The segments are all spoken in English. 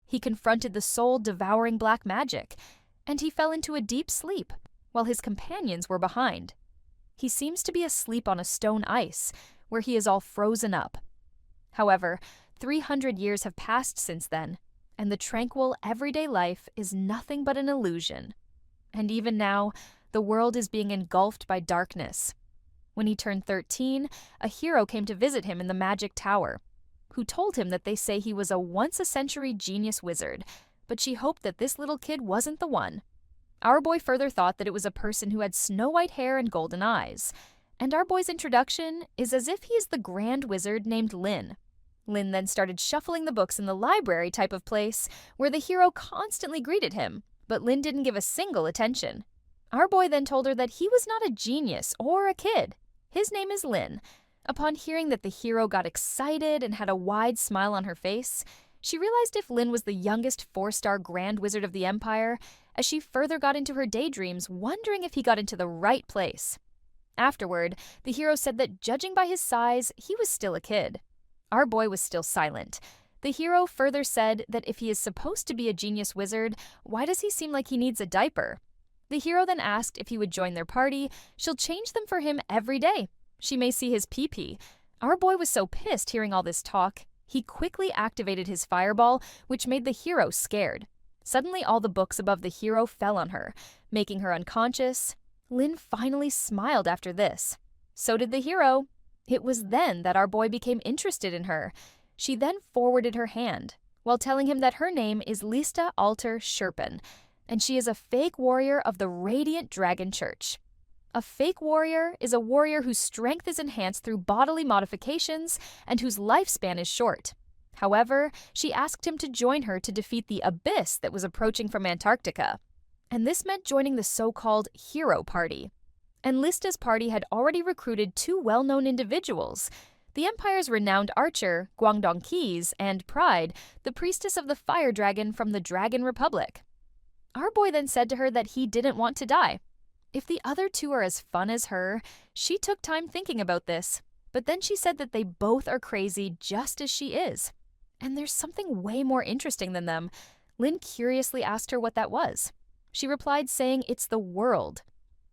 He confronted the soul-devouring black magic, and he fell into a deep sleep while his companions were behind. He seems to be asleep on a stone ice, where he is all frozen up. However, 300 years have passed since then, and the tranquil, everyday life is nothing but an illusion. And even now, the world is being engulfed by darkness. When he turned 13, a hero came to visit him in the magic tower, who told him that they say he was a once-a-century genius wizard, but she hoped that this little kid wasn't the one. Our boy further thought that it was a person who had snow-white hair and golden eyes, and our boy's introduction is as if he is the grand wizard named Lin. Lin then started shuffling the books in the library type of place, where the hero constantly greeted him, but Lin didn't give a single attention. Our boy then told her that he was not a genius or a kid. His name is Lin. Upon hearing that the hero got excited and had a wide smile on her face, she realized if Lin was the youngest 4-star Grand Wizard of the Empire, as she further got into her daydreams, wondering if he got into the right place. Afterward, the hero said that judging by his size, he was still a kid. Our boy was still silent. The hero further said that if he is supposed to be a genius wizard, why does he seem like he needs a diaper? The hero then asked if he would join their party. She'll change them for him every day. She may see his pee-pee. Our boy was so pissed hearing all this talk, he quickly activated his fireball, which made the hero scared. Suddenly, all the books above the hero fell on her, making her unconscious. Lin finally smiled after this. So did the hero. It was then that our boy became interested in her. She then forwarded her hand, while telling him that her name is Lista Alter Sherpen, and she is a fake warrior of the Radiant Dragon Church. A fake warrior is a warrior whose strength is enhanced through bodily modifications and whose lifespan is short. However, she asked him to join her to defeat the abyss that was approaching from Antarctica. And this meant joining the so-called Hero Party. And Lista's party had already recruited 2 well-known individuals, the Empire's renowned archer, Guangdong Keys, and Pride, the priestess of the fire dragon from the Dragon Republic. Our boy then said to her that he didn't want to die. If the other 2 are as fun as her, she took time thinking about this, but then she said that they both are crazy just as she is. And there's something way more interesting than them. Lin curiously asked her what that was. She replied saying it's the world.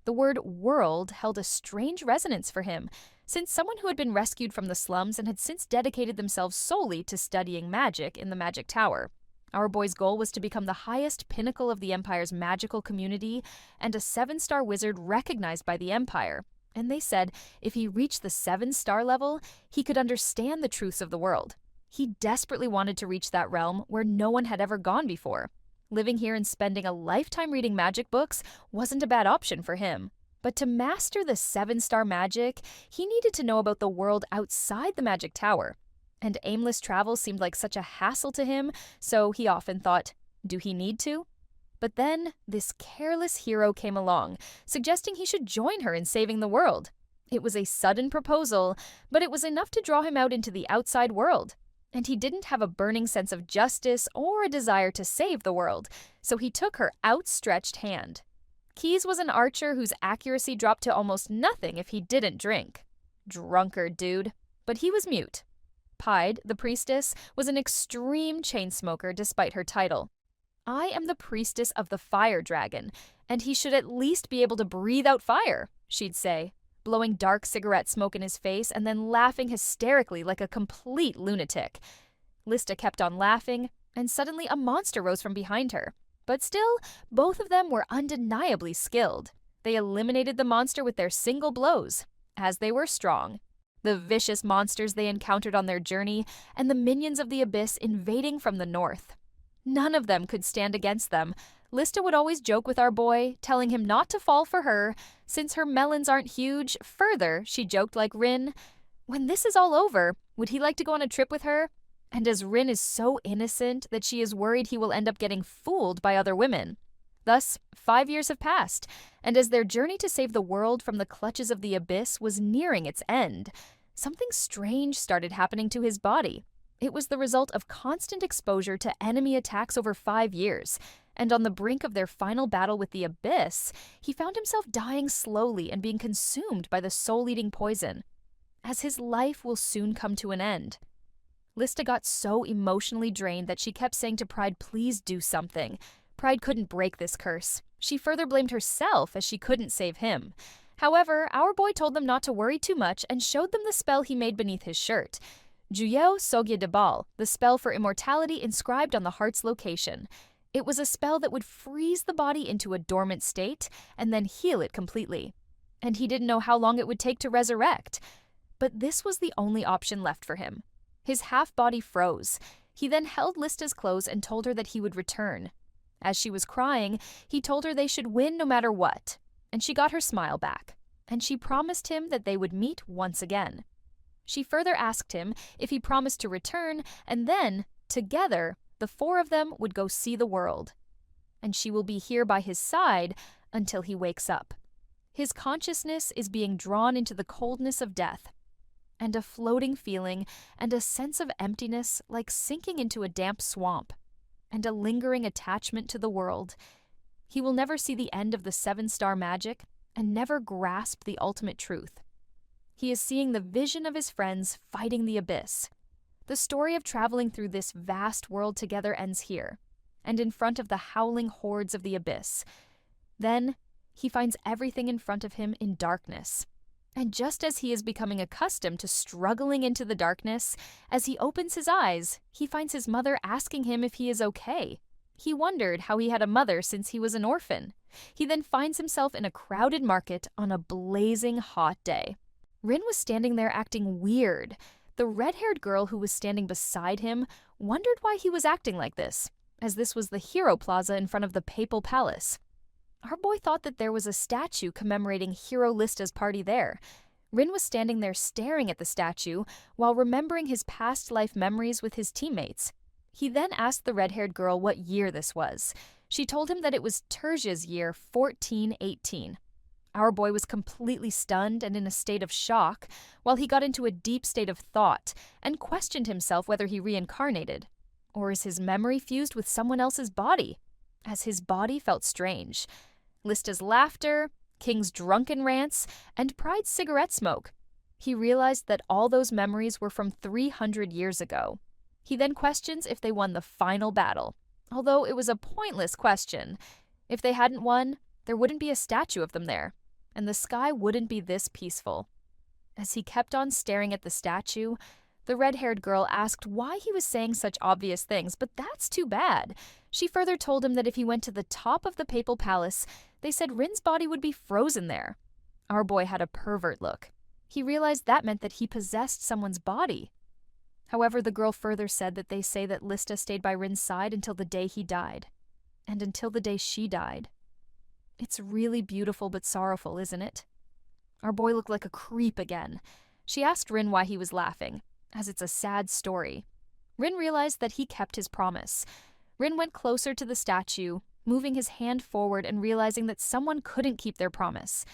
The word world held a strange resonance for him, since someone who had been rescued from the slums and had since dedicated themselves solely to studying magic in the Magic Tower. Our boy's goal was to become the highest pinnacle of the Empire's magical community and a 7-star wizard recognized by the Empire. And they said if he reached the 7-star level, he could understand the truths of the world. He desperately wanted to reach that realm where no one had ever gone before. Living here and spending a lifetime reading magic books wasn't a bad option for him. But to master the 7-star magic, he needed to know about the world outside the Magic Tower. And aimless travel seemed like such a hassle to him, so he often thought, do he need to? But then, this careless hero came along, suggesting he should join her in saving the world. It was a sudden proposal, but it was enough to draw him out into the outside world. And he didn't have a burning sense of justice or a desire to save the world, so he took her outstretched hand. Keys was an archer whose accuracy dropped to almost nothing if he didn't drink. Drunkard dude. But he was mute. Pied, the priestess, was an extreme chain smoker despite her title. I am the priestess of the fire dragon, and he should at least be able to breathe out fire, she'd say, blowing dark cigarette smoke in his face and then laughing hysterically like a complete lunatic. Lista kept on laughing, and suddenly a monster rose from behind her. But still, both of them were undeniably skilled. They eliminated the monster with their single blows, as they were strong. The vicious monsters they encountered on their journey, and the minions of the abyss invading from the north. None of them could stand against them. Lista would always joke with our boy, telling him not to fall for her, since her melons aren't huge. Further, she joked like Rin, when this is all over, would he like to go on a trip with her? And as Rin is so innocent that she is worried he will end up getting fooled by other women. Thus, 5 years have passed, and as their journey to save the world from the clutches of the abyss was nearing its end, something strange started happening to his body. It was the result of constant exposure to enemy attacks over 5 years, and on the brink of their final battle with the abyss, he found himself dying slowly and being consumed by the soul-eating poison, as his life will soon come to an end. Lista got so emotionally drained that she kept saying to Pride, "Please do something." Pride couldn't break this curse. She further blamed herself as she couldn't save him. However, our boy told them not to worry too much and showed them the spell he made beneath his shirt. Juyeo Sogye Debal, the spell for immortality inscribed on the heart's location. It was a spell that would freeze the body into a dormant state and then heal it completely. And he didn't know how long it would take to resurrect. But this was the only option left for him. His half-body froze. He then held Lista's clothes and told her that he would return. As she was crying, he told her they should win no matter what. And she got her smile back. And she promised him that they would meet once again. She further asked him if he promised to return, and then, together, the four of them would go see the world. And she will be here by his side until he wakes up. His consciousness is being drawn into the coldness of death, and a floating feeling and a sense of emptiness like sinking into a damp swamp, and a lingering attachment to the world. He will never see the end of the 7-star magic and never grasp the ultimate truth. He is seeing the vision of his friends fighting the abyss. The story of traveling through this vast world together ends here, and in front of the howling hordes of the abyss. Then, he finds everything in front of him in darkness. And just as he is becoming accustomed to struggling into the darkness, as he opens his eyes, he finds his mother asking him if he is okay. He wondered how he had a mother since he was an orphan. He then finds himself in a crowded market on a blazing hot day. Rin was standing there acting weird. The red-haired girl who was standing beside him wondered why he was acting like this, as this was the Hero Plaza in front of the Papal Palace. Our boy thought that there was a statue commemorating Hero Lista's party there. Rin was standing there staring at the statue while remembering his past life memories with his teammates. He then asked the red-haired girl what year this was. She told him that it was Terzia's year 1418. Our boy was completely stunned and in a state of shock, while he got into a deep state of thought and questioned himself whether he reincarnated. Or is his memory fused with someone else's body? As his body felt strange. Lista's laughter, King's drunken rants, and Pride's cigarette smoke. He realized that all those memories were from 300 years ago. He then questions if they won the final battle, although it was a pointless question. If they hadn't won, there wouldn't be a statue of them there, and the sky wouldn't be this peaceful. As he kept on staring at the statue, the red-haired girl asked why he was saying such obvious things, but that's too bad. She further told him that if he went to the top of the Papal Palace, they said Rin's body would be frozen there. Our boy had a pervert look. He realized that meant that he possessed someone's body. However, the girl further said that they say that Lista stayed by Rin's side until the day he died, and until the day she died. It's really beautiful but sorrowful, isn't it? Our boy looked like a creep again. She asked Rin why he was laughing, as it's a sad story. Rin realized that he kept his promise. Rin went closer to the statue, moving his hand forward and realizing that someone couldn't keep their promise.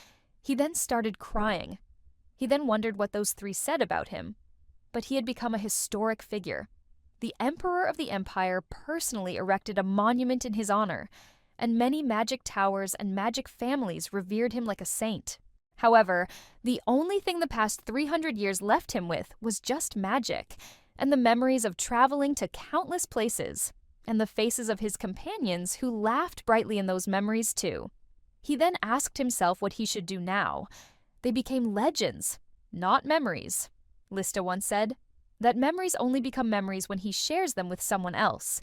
He then started crying. He then wondered what those three said about him. But he had become a historic figure. The Emperor of the Empire personally erected a monument in his honor, and many magic towers and magic families revered him like a saint. However, the only thing the past 300 years left him with was just magic, and the memories of traveling to countless places, and the faces of his companions who laughed brightly in those memories too. He then asked himself what he should do now. They became legends, not memories. Lista once said that memories only become memories when he shares them with someone else,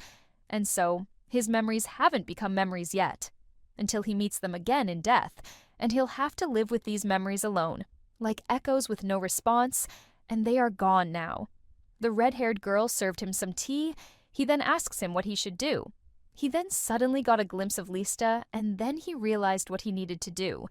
and so his memories haven't become memories yet, until he meets them again in death, and he'll have to live with these memories alone, like echoes with no response, and they are gone now. The red-haired girl served him some tea. He then asks him what he should do. He then suddenly got a glimpse of Lista, and then he realized what he needed to do.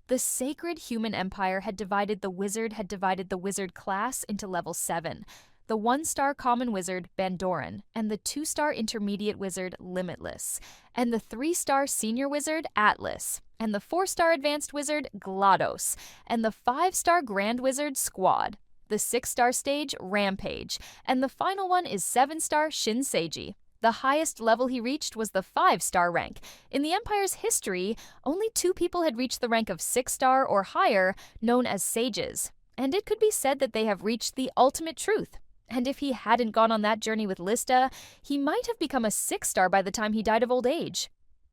The sacred human empire had divided the wizard class into level 7. The 1-star common wizard, Bandoran, and the 2-star intermediate wizard, Limitless, and the 3-star senior wizard, Atlas, and the 4-star advanced wizard, GLaDOS, and the 5-star grand wizard, Squad, the 6-star stage, Rampage, and the final one is 7-star Shinseiji. The highest level he reached was the 5-star rank. In the Empire's history, only 2 people had reached the rank of 6-star or higher, known as sages, and it could be said that they have reached the ultimate truth. And if he hadn't gone on that journey with Lista, he might have become a 6-star by the time he died of old age.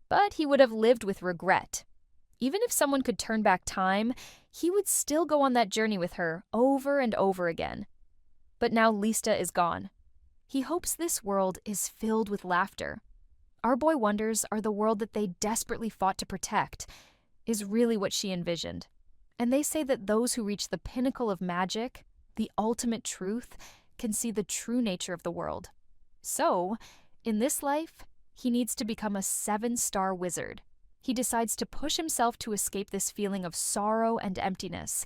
But he would have lived with regret. Even if someone could turn back time, he would still go on that journey with her over and over again. But now Lista is gone. He hopes this world is filled with laughter. Our boy wonders, are the world that they desperately fought to protect is really what she envisioned. And they say that those who reach the pinnacle of magic, the ultimate truth, can see the true nature of the world. So, in this life, he needs to become a 7-star wizard. He decides to push himself to escape this feeling of sorrow and emptiness.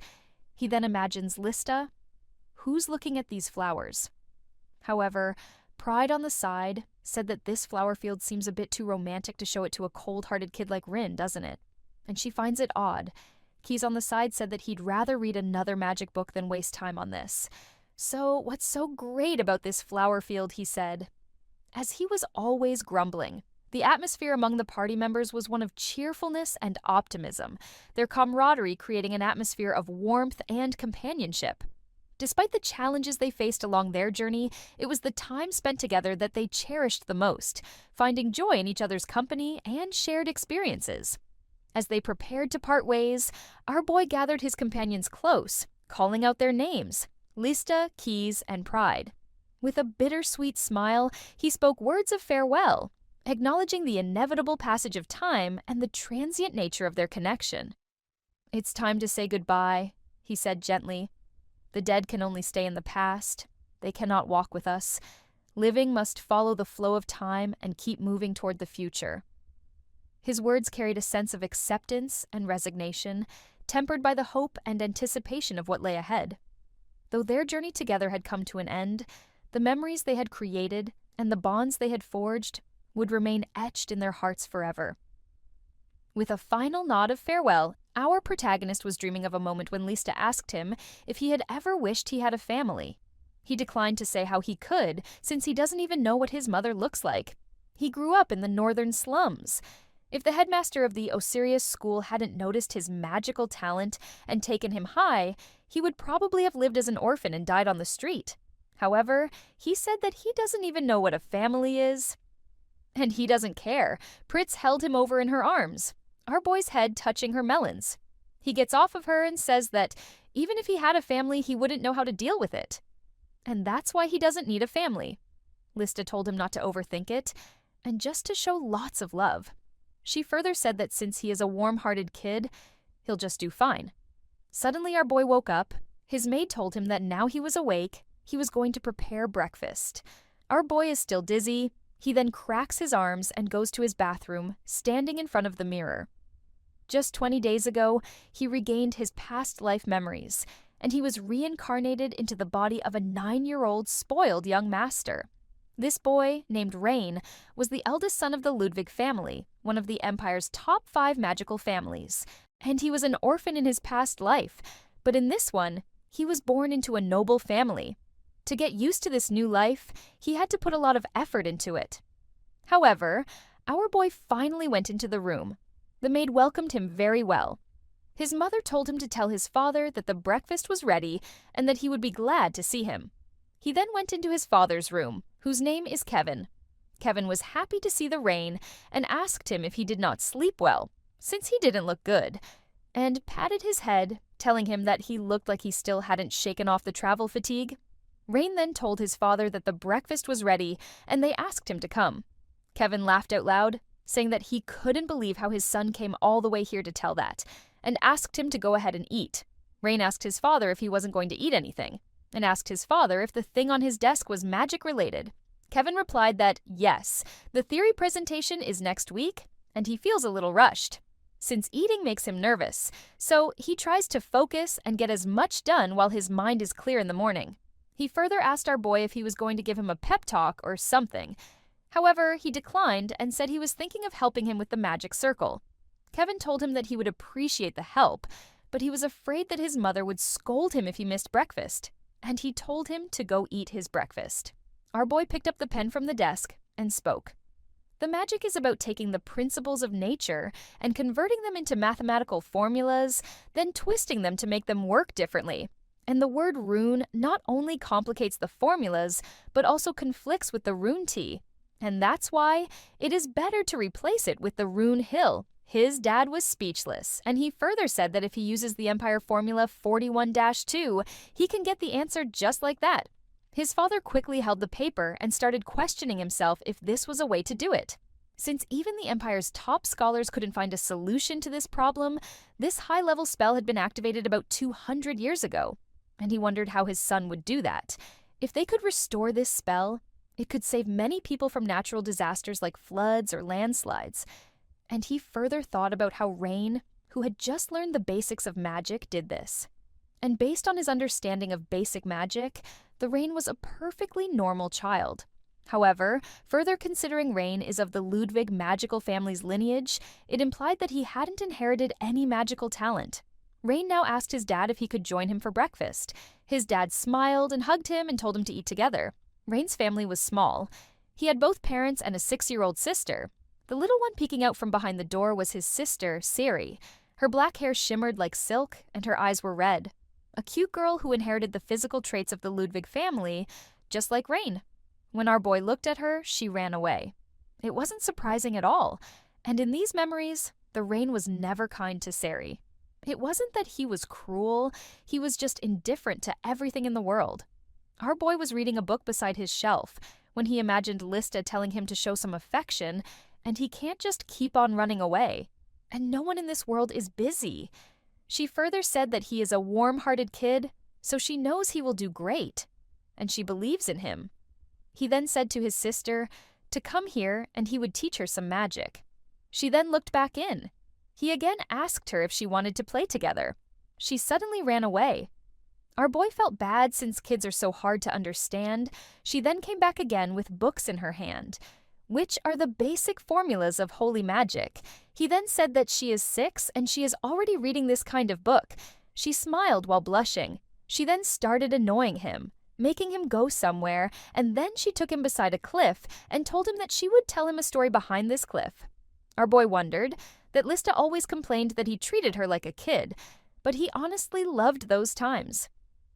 He then imagines Lista. Who's looking at these flowers? However, pride on the side said that this flower field seems a bit too romantic to show it to a cold-hearted kid like Rin, doesn't it? And she finds it odd. Keys on the side said that he'd rather read another magic book than waste time on this. So, what's so great about this flower field, he said? As he was always grumbling, the atmosphere among the party members was one of cheerfulness and optimism, their camaraderie creating an atmosphere of warmth and companionship. Despite the challenges they faced along their journey, it was the time spent together that they cherished the most, finding joy in each other's company and shared experiences. As they prepared to part ways, our boy gathered his companions close, calling out their names, Lista, Keys, and Pride. With a bittersweet smile, he spoke words of farewell, acknowledging the inevitable passage of time and the transient nature of their connection. "It's time to say goodbye," he said gently. "The dead can only stay in the past. They cannot walk with us. Living must follow the flow of time and keep moving toward the future." His words carried a sense of acceptance and resignation, tempered by the hope and anticipation of what lay ahead. Though their journey together had come to an end, the memories they had created and the bonds they had forged would remain etched in their hearts forever. With a final nod of farewell, our protagonist was dreaming of a moment when Lista asked him if he had ever wished he had a family. He declined to say how he could, since he doesn't even know what his mother looks like. He grew up in the northern slums. If the headmaster of the Osirius school hadn't noticed his magical talent and taken him high, he would probably have lived as an orphan and died on the street. However, he said that he doesn't even know what a family is. And he doesn't care. Pritz held him over in her arms, our boy's head touching her melons. He gets off of her and says that even if he had a family, he wouldn't know how to deal with it. And that's why he doesn't need a family. Lista told him not to overthink it, and just to show lots of love. She further said that since he is a warm-hearted kid, he'll just do fine. Suddenly our boy woke up. His maid told him that now he was awake, he was going to prepare breakfast. Our boy is still dizzy. He then cracks his arms and goes to his bathroom, standing in front of the mirror. Just 20 days ago, he regained his past life memories, and he was reincarnated into the body of a 9-year-old spoiled young master. This boy, named Rain, was the eldest son of the Ludwig family, one of the Empire's top 5 magical families, and he was an orphan in his past life, but in this one, he was born into a noble family. To get used to this new life, he had to put a lot of effort into it. However, our boy finally went into the room. The maid welcomed him very well. His mother told him to tell his father that the breakfast was ready and that he would be glad to see him. He then went into his father's room, whose name is Kevin. Kevin was happy to see the Rain and asked him if he did not sleep well, since he didn't look good, and patted his head, telling him that he looked like he still hadn't shaken off the travel fatigue. Rain then told his father that the breakfast was ready and they asked him to come. Kevin laughed out loud, saying that he couldn't believe how his son came all the way here to tell that, and asked him to go ahead and eat. Rain asked his father if he wasn't going to eat anything, and asked his father if the thing on his desk was magic-related. Kevin replied that, yes, the theory presentation is next week, and he feels a little rushed, since eating makes him nervous, so he tries to focus and get as much done while his mind is clear in the morning. He further asked our boy if he was going to give him a pep talk or something. However, he declined and said he was thinking of helping him with the magic circle. Kevin told him that he would appreciate the help, but he was afraid that his mother would scold him if he missed breakfast, and he told him to go eat his breakfast. Our boy picked up the pen from the desk and spoke. The magic is about taking the principles of nature and converting them into mathematical formulas, then twisting them to make them work differently. And the word rune not only complicates the formulas, but also conflicts with the rune tea. And that's why it is better to replace it with the rune hill. His dad was speechless, and he further said that if he uses the Empire formula 41-2, he can get the answer just like that. His father quickly held the paper and started questioning himself if this was a way to do it. Since even the Empire's top scholars couldn't find a solution to this problem, this high-level spell had been activated about 200 years ago, and he wondered how his son would do that. If they could restore this spell, it could save many people from natural disasters like floods or landslides. And he further thought about how Rain, who had just learned the basics of magic, did this. And based on his understanding of basic magic, the Rain was a perfectly normal child. However, further considering Rain is of the Ludwig magical family's lineage, it implied that he hadn't inherited any magical talent. Rain now asked his dad if he could join him for breakfast. His dad smiled and hugged him and told him to eat together. Rain's family was small. He had both parents and a 6-year-old sister. The little one peeking out from behind the door was his sister, Siri. Her black hair shimmered like silk, and her eyes were red. A cute girl who inherited the physical traits of the Ludwig family, just like Rain. When our boy looked at her, she ran away. It wasn't surprising at all, and in these memories, the Rain was never kind to Siri. It wasn't that he was cruel, he was just indifferent to everything in the world. Our boy was reading a book beside his shelf when he imagined Lista telling him to show some affection, and he can't just keep on running away. And no one in this world is busy. She further said that he is a warm-hearted kid, so she knows he will do great, and she believes in him. He then said to his sister to come here and he would teach her some magic. She then looked back in. He again asked her if she wanted to play together. She suddenly ran away. Our boy felt bad since kids are so hard to understand. She then came back again with books in her hand, which are the basic formulas of holy magic. He then said that she is 6 and she is already reading this kind of book. She smiled while blushing. She then started annoying him, making him go somewhere, and then she took him beside a cliff and told him that she would tell him a story behind this cliff. Our boy wondered that Lista always complained that he treated her like a kid, but he honestly loved those times.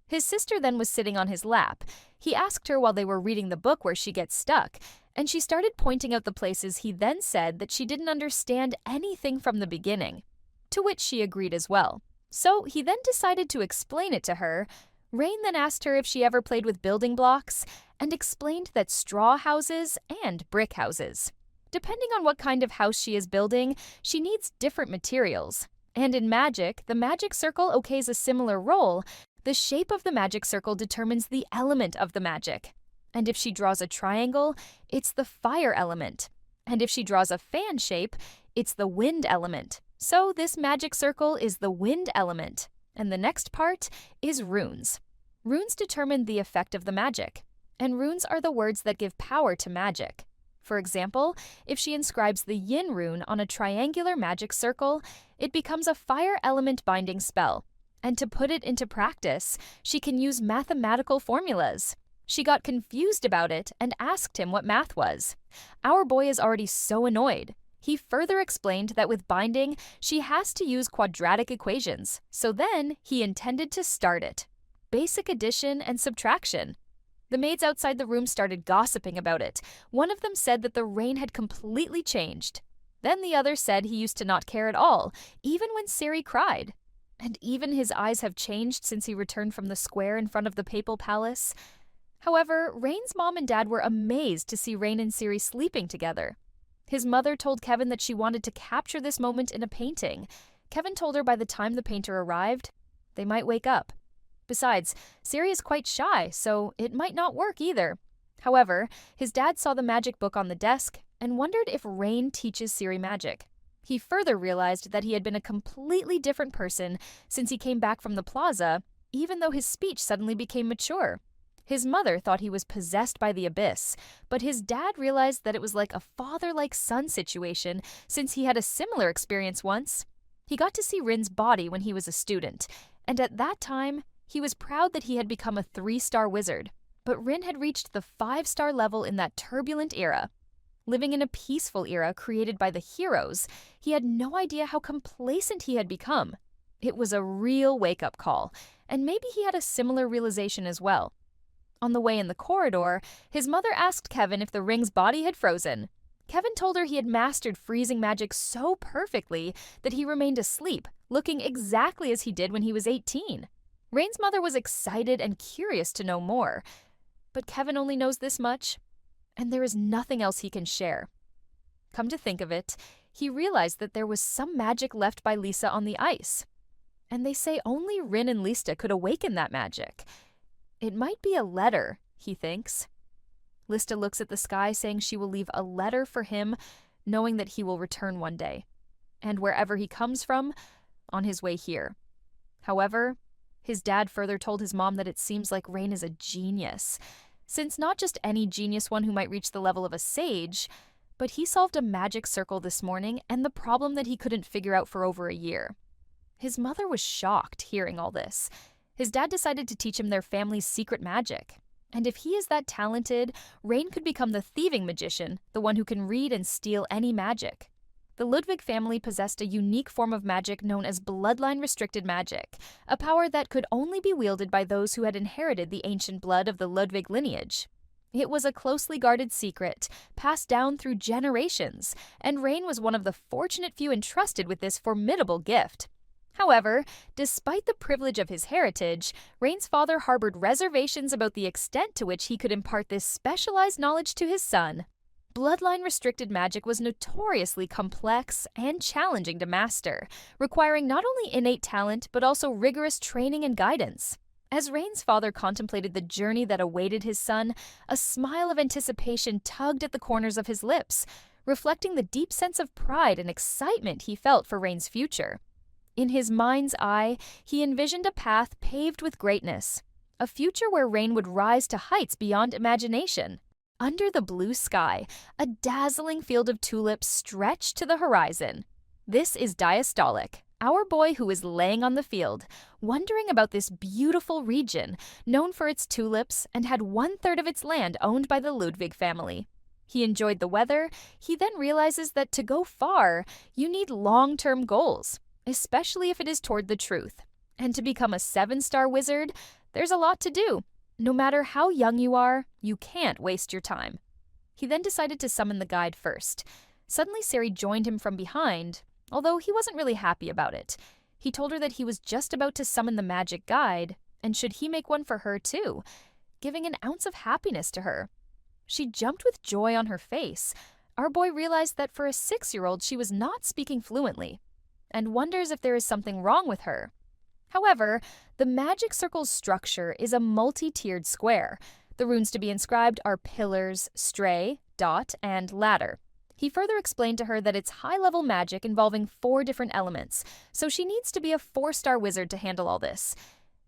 His sister then was sitting on his lap. He asked her while they were reading the book where she gets stuck, and she started pointing out the places he then said that she didn't understand anything from the beginning, to which she agreed as well. So he then decided to explain it to her. Rain then asked her if she ever played with building blocks, and explained that straw houses and brick houses. Depending on what kind of house she is building, she needs different materials. And in magic, the magic circle okays a similar role. The shape of the magic circle determines the element of the magic. And if she draws a triangle, it's the fire element. And if she draws a fan shape, it's the wind element. So this magic circle is the wind element. And the next part is runes. Runes determine the effect of the magic. And runes are the words that give power to magic. For example, if she inscribes the yin rune on a triangular magic circle, it becomes a fire element binding spell. And to put it into practice, she can use mathematical formulas. She got confused about it and asked him what math was. Our boy is already so annoyed. He further explained that with binding, she has to use quadratic equations. So then he intended to start it. Basic addition and subtraction. The maids outside the room started gossiping about it. One of them said that the rain had completely changed. Then the other said he used to not care at all, even when Siri cried. And even his eyes have changed since he returned from the square in front of the papal palace. However, Rain's mom and dad were amazed to see Rain and Siri sleeping together. His mother told Kevin that she wanted to capture this moment in a painting. Kevin told her by the time the painter arrived, they might wake up. Besides, Siri is quite shy, so it might not work either. However, his dad saw the magic book on the desk and wondered if Rain teaches Siri magic. He further realized that he had been a completely different person since he came back from the plaza, even though his speech suddenly became mature. His mother thought he was possessed by the abyss, but his dad realized that it was like a father-like-son situation since he had a similar experience once. He got to see Rin's body when he was a student, and at that time, he was proud that he had become a 3-star wizard. But Rin had reached the 5-star level in that turbulent era. Living in a peaceful era created by the heroes, he had no idea how complacent he had become. It was a real wake-up call, and maybe he had a similar realization as well. On the way in the corridor, his mother asked Kevin if the ring's body had frozen. Kevin told her he had mastered freezing magic so perfectly that he remained asleep, looking exactly as he did when he was 18. Rain's mother was excited and curious to know more, but Kevin only knows this much, and there is nothing else he can share. Come to think of it, he realized that there was some magic left by Lisa on the ice, and they say only Rin and Lista could awaken that magic. It might be a letter, he thinks. Lista looks at the sky, saying she will leave a letter for him, knowing that he will return one day, and wherever he comes from, on his way here. However, his dad further told his mom that it seems like Rain is a genius, since not just any genius one who might reach the level of a sage, but he solved a magic circle this morning and the problem that he couldn't figure out for over a year. His mother was shocked hearing all this. His dad decided to teach him their family's secret magic. And if he is that talented, Rain could become the thieving magician, the one who can read and steal any magic. The Ludwig family possessed a unique form of magic known as bloodline-restricted magic, a power that could only be wielded by those who had inherited the ancient blood of the Ludwig lineage. It was a closely guarded secret, passed down through generations, and Rain was one of the fortunate few entrusted with this formidable gift. However, despite the privilege of his heritage, Rain's father harbored reservations about the extent to which he could impart this specialized knowledge to his son. Bloodline-restricted magic was notoriously complex and challenging to master, requiring not only innate talent but also rigorous training and guidance. As Rain's father contemplated the journey that awaited his son, a smile of anticipation tugged at the corners of his lips, reflecting the deep sense of pride and excitement he felt for Rain's future. In his mind's eye, he envisioned a path paved with greatness, a future where Rain would rise to heights beyond imagination. Under the blue sky, a dazzling field of tulips stretched to the horizon. This is Diastolic, our boy who is laying on the field, wondering about this beautiful region, known for its tulips and had 1/3 of its land owned by the Ludwig family. He enjoyed the weather. He then realizes that to go far, you need long-term goals, especially if it is toward the truth. And to become a 7-star wizard, there's a lot to do. No matter how young you are, you can't waste your time. He then decided to summon the guide first. Suddenly, Sari joined him from behind, although he wasn't really happy about it. He told her that he was just about to summon the magic guide, and should he make one for her too, giving an ounce of happiness to her. She jumped with joy on her face. Our boy realized that for a 6-year-old, she was not speaking fluently, and wonders if there is something wrong with her. However, the magic circle's structure is a multi-tiered square. The runes to be inscribed are pillars, stray, dot, and ladder. He further explained to her that it's high-level magic involving 4 different elements, so she needs to be a 4-star wizard to handle all this.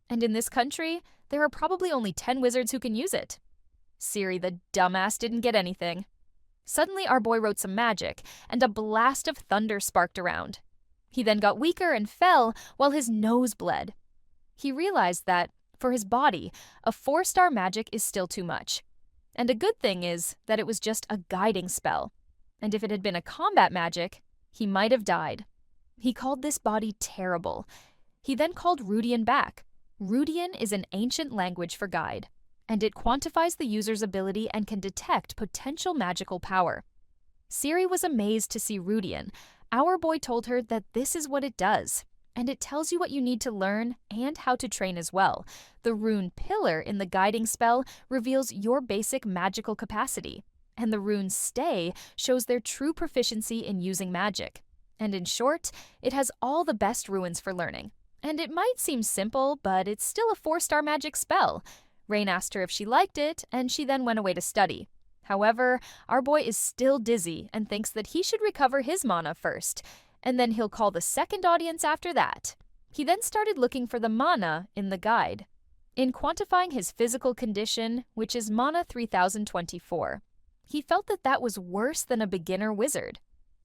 And in this country, there are probably only 10 wizards who can use it. Siri, the dumbass, didn't get anything. Suddenly, our boy wrote some magic, and a blast of thunder sparked around. He then got weaker and fell while his nose bled. He realized that, for his body, a 4-star magic is still too much. And a good thing is that it was just a guiding spell. And if it had been a combat magic, he might have died. He called this body terrible. He then called Rudian back. Rudian is an ancient language for guide, and it quantifies the user's ability and can detect potential magical power. Siri was amazed to see Rudian. Our boy told her that this is what it does, and it tells you what you need to learn and how to train as well. The rune pillar in the guiding spell reveals your basic magical capacity, and the rune stay shows their true proficiency in using magic. And in short, it has all the best runes for learning. And it might seem simple, but it's still a 4-star magic spell. Rain asked her if she liked it, and she then went away to study. However, our boy is still dizzy and thinks that he should recover his mana first, and then he'll call the second audience after that. He then started looking for the mana in the guide, in quantifying his physical condition, which is mana 3024. He felt that that was worse than a beginner wizard.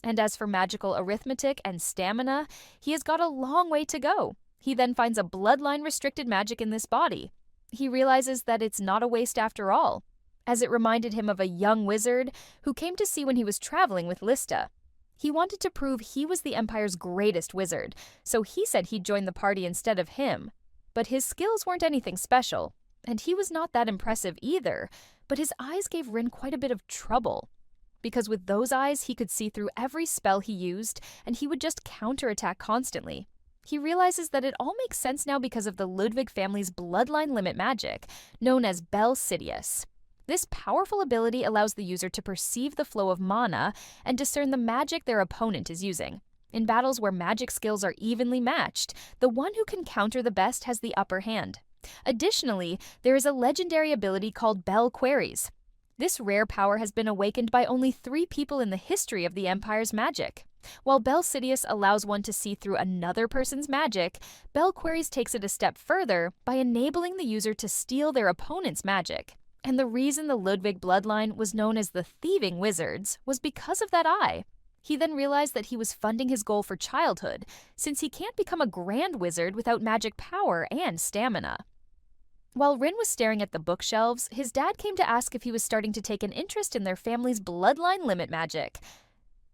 And as for magical arithmetic and stamina, he has got a long way to go. He then finds a bloodline-restricted magic in this body. He realizes that it's not a waste after all, as it reminded him of a young wizard who came to see when he was traveling with Lista. He wanted to prove he was the Empire's greatest wizard, so he said he'd join the party instead of him. But his skills weren't anything special, and he was not that impressive either, but his eyes gave Rin quite a bit of trouble. Because with those eyes, he could see through every spell he used, and he would just counterattack constantly. He realizes that it all makes sense now because of the Ludwig family's bloodline limit magic, known as Bel Sidious. This powerful ability allows the user to perceive the flow of mana and discern the magic their opponent is using. In battles where magic skills are evenly matched, the one who can counter the best has the upper hand. Additionally, there is a legendary ability called Bel Queries. This rare power has been awakened by only 3 people in the history of the Empire's magic. While Bel Sidious allows one to see through another person's magic, Bel Queries takes it a step further by enabling the user to steal their opponent's magic. And the reason the Ludwig bloodline was known as the Thieving Wizards was because of that eye. He then realized that he was funding his goal for childhood, since he can't become a grand wizard without magic power and stamina. While Rin was staring at the bookshelves, his dad came to ask if he was starting to take an interest in their family's bloodline limit magic.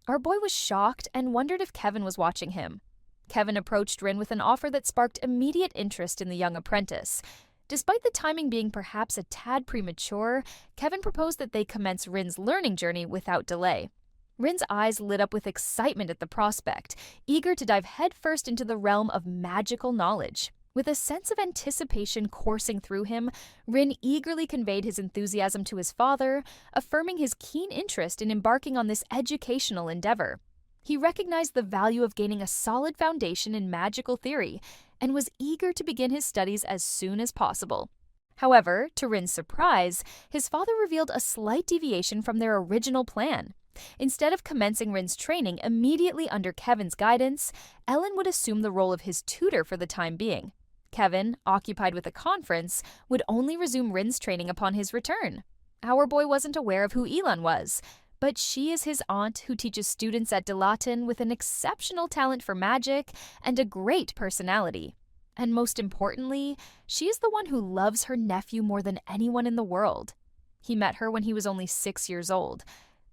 Our boy was shocked and wondered if Kevin was watching him. Kevin approached Rin with an offer that sparked immediate interest in the young apprentice. Despite the timing being perhaps a tad premature, Kevin proposed that they commence Rin's learning journey without delay. Rin's eyes lit up with excitement at the prospect, eager to dive headfirst into the realm of magical knowledge. With a sense of anticipation coursing through him, Rin eagerly conveyed his enthusiasm to his father, affirming his keen interest in embarking on this educational endeavor. He recognized the value of gaining a solid foundation in magical theory and was eager to begin his studies as soon as possible. However, to Rin's surprise, his father revealed a slight deviation from their original plan. Instead of commencing Rin's training immediately under Kevin's guidance, Ellen would assume the role of his tutor for the time being. Kevin, occupied with a conference, would only resume Rin's training upon his return. Our boy wasn't aware of who Elan was, but she is his aunt who teaches students at Dilaton with an exceptional talent for magic and a great personality. And most importantly, she is the one who loves her nephew more than anyone in the world. He met her when he was only 6 years old.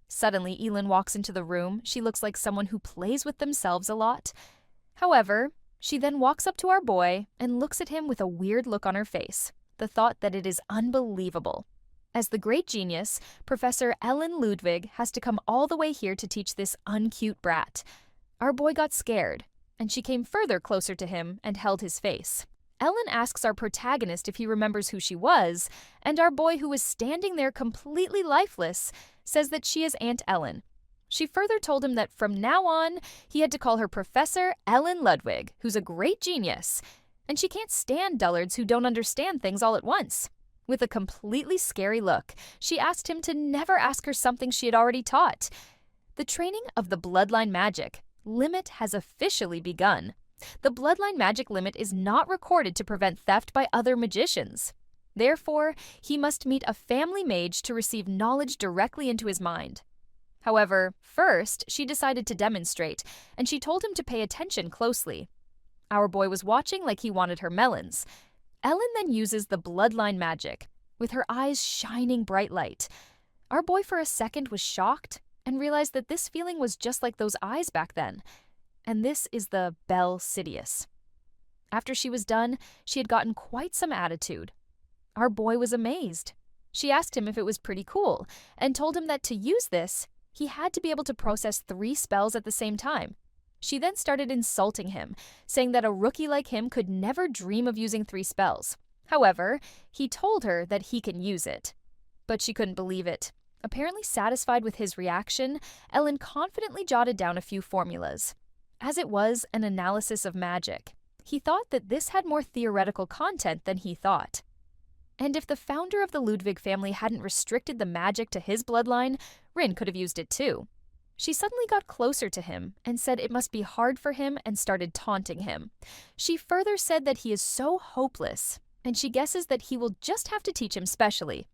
Suddenly, Elin walks into the room. She looks like someone who plays with themselves a lot. However, she then walks up to our boy and looks at him with a weird look on her face, the thought that it is unbelievable. As the great genius, Professor Ellen Ludwig has to come all the way here to teach this uncute brat. Our boy got scared, and she came further closer to him and held his face. Ellen asks our protagonist if he remembers who she was, and our boy, who was standing there completely lifeless, says that she is Aunt Ellen. She further told him that from now on, he had to call her Professor Ellen Ludwig, who's a great genius, and she can't stand dullards who don't understand things all at once. With a completely scary look, she asked him to never ask her something she had already taught. The training of the bloodline magic limit has officially begun. The bloodline magic limit is not recorded to prevent theft by other magicians. Therefore, he must meet a family mage to receive knowledge directly into his mind. However, first, she decided to demonstrate, and she told him to pay attention closely. Our boy was watching like he wanted her melons. Ellen then uses the bloodline magic, with her eyes shining bright light. Our boy for a second was shocked and realized that this feeling was just like those eyes back then. And this is the Bel Sidious. After she was done, she had gotten quite some attitude. Our boy was amazed. She asked him if it was pretty cool, and told him that to use this, he had to be able to process 3 spells at the same time. She then started insulting him, saying that a rookie like him could never dream of using 3 spells. However, he told her that he can use it. But she couldn't believe it. Apparently satisfied with his reaction, Ellen confidently jotted down a few formulas. As it was an analysis of magic, he thought that this had more theoretical content than he thought. And if the founder of the Ludwig family hadn't restricted the magic to his bloodline, Rin could have used it too. She suddenly got closer to him and said it must be hard for him and started taunting him. She further said that he is so hopeless, and she guesses that he will just have to teach him specially.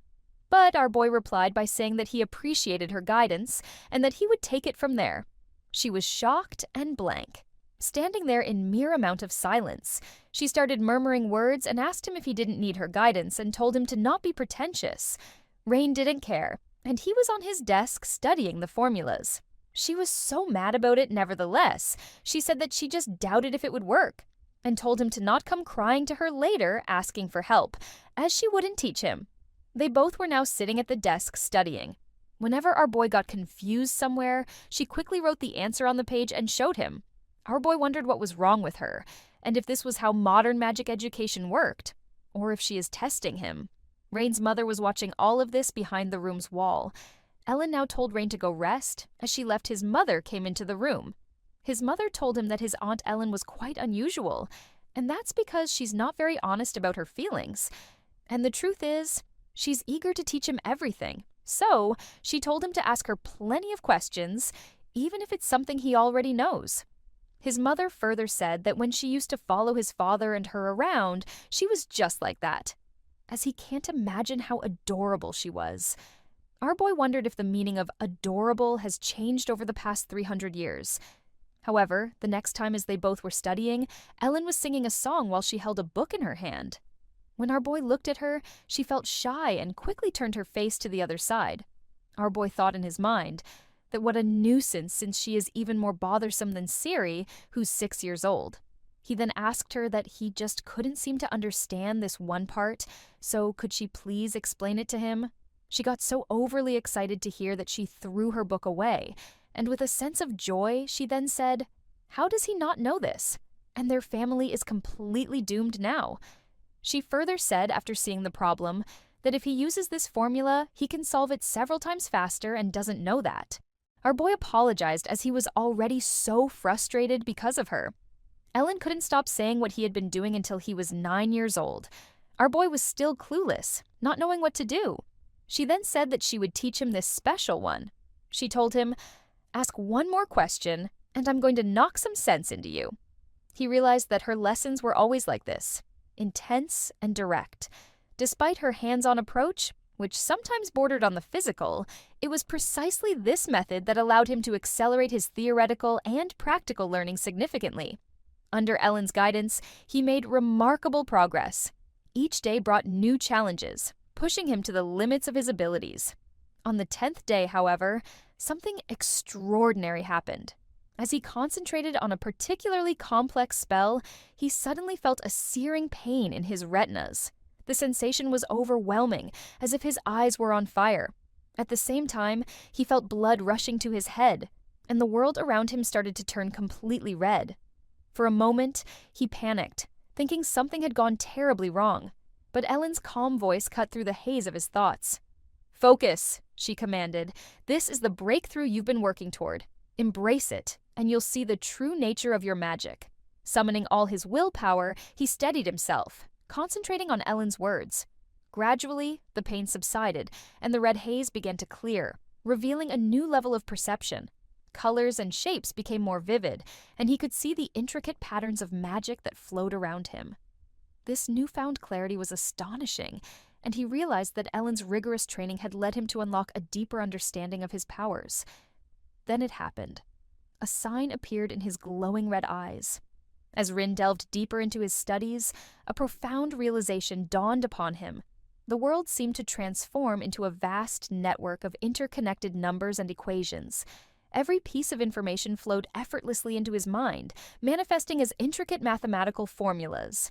But our boy replied by saying that he appreciated her guidance and that he would take it from there. She was shocked and blank. Standing there in mere amount of silence, she started murmuring words and asked him if he didn't need her guidance and told him to not be pretentious. Rain didn't care, and he was on his desk studying the formulas. She was so mad about it nevertheless. She said that she just doubted if it would work. and told him to not come crying to her later asking for help, as she wouldn't teach him. They both were now sitting at the desk studying. Whenever our boy got confused somewhere, she quickly wrote the answer on the page and showed him. Our boy wondered what was wrong with her, and if this was how modern magic education worked, or if she is testing him. Rain's mother was watching all of this behind the room's wall. Ellen now told Rain to go rest. As she left, his mother came into the room. His mother told him that his Aunt Ellen was quite unusual, and that's because she's not very honest about her feelings. And the truth is, she's eager to teach him everything. So, she told him to ask her plenty of questions, even if it's something he already knows. His mother further said that when she used to follow his father and her around, she was just like that, as he can't imagine how adorable she was. Our boy wondered if the meaning of adorable has changed over the past 300 years. However, the next time as they both were studying, Ellen was singing a song while she held a book in her hand. When our boy looked at her, she felt shy and quickly turned her face to the other side. Our boy thought in his mind that what a nuisance, since she is even more bothersome than Siri, who's 6 years old. He then asked her that he just couldn't seem to understand this one part, so could she please explain it to him? She got so overly excited to hear that she threw her book away, and with a sense of joy, she then said, "How does he not know this? And their family is completely doomed now." She further said, after seeing the problem, that if he uses this formula, he can solve it several times faster and doesn't know that. Our boy apologized as he was already so frustrated because of her. Ellen couldn't stop saying what he had been doing until he was 9 years old. Our boy was still clueless, not knowing what to do. She then said that she would teach him this special one. She told him, "Ask one more question, and I'm going to knock some sense into you." He realized that her lessons were always like this, intense and direct. Despite her hands-on approach, which sometimes bordered on the physical, it was precisely this method that allowed him to accelerate his theoretical and practical learning significantly. Under Ellen's guidance, he made remarkable progress. Each day brought new challenges, pushing him to the limits of his abilities. On the 10th day, however, something extraordinary happened. As he concentrated on a particularly complex spell, he suddenly felt a searing pain in his retinas. The sensation was overwhelming, as if his eyes were on fire. At the same time, he felt blood rushing to his head, and the world around him started to turn completely red. For a moment, he panicked, thinking something had gone terribly wrong. But Ellen's calm voice cut through the haze of his thoughts. "Focus," she commanded. "This is the breakthrough you've been working toward. Embrace it, and you'll see the true nature of your magic." Summoning all his willpower, he steadied himself, concentrating on Ellen's words. Gradually, the pain subsided, and the red haze began to clear, revealing a new level of perception. Colors and shapes became more vivid, and he could see the intricate patterns of magic that flowed around him. This newfound clarity was astonishing, and he realized that Ellen's rigorous training had led him to unlock a deeper understanding of his powers. Then it happened. A sign appeared in his glowing red eyes. As Rin delved deeper into his studies, a profound realization dawned upon him. The world seemed to transform into a vast network of interconnected numbers and equations. Every piece of information flowed effortlessly into his mind, manifesting as intricate mathematical formulas.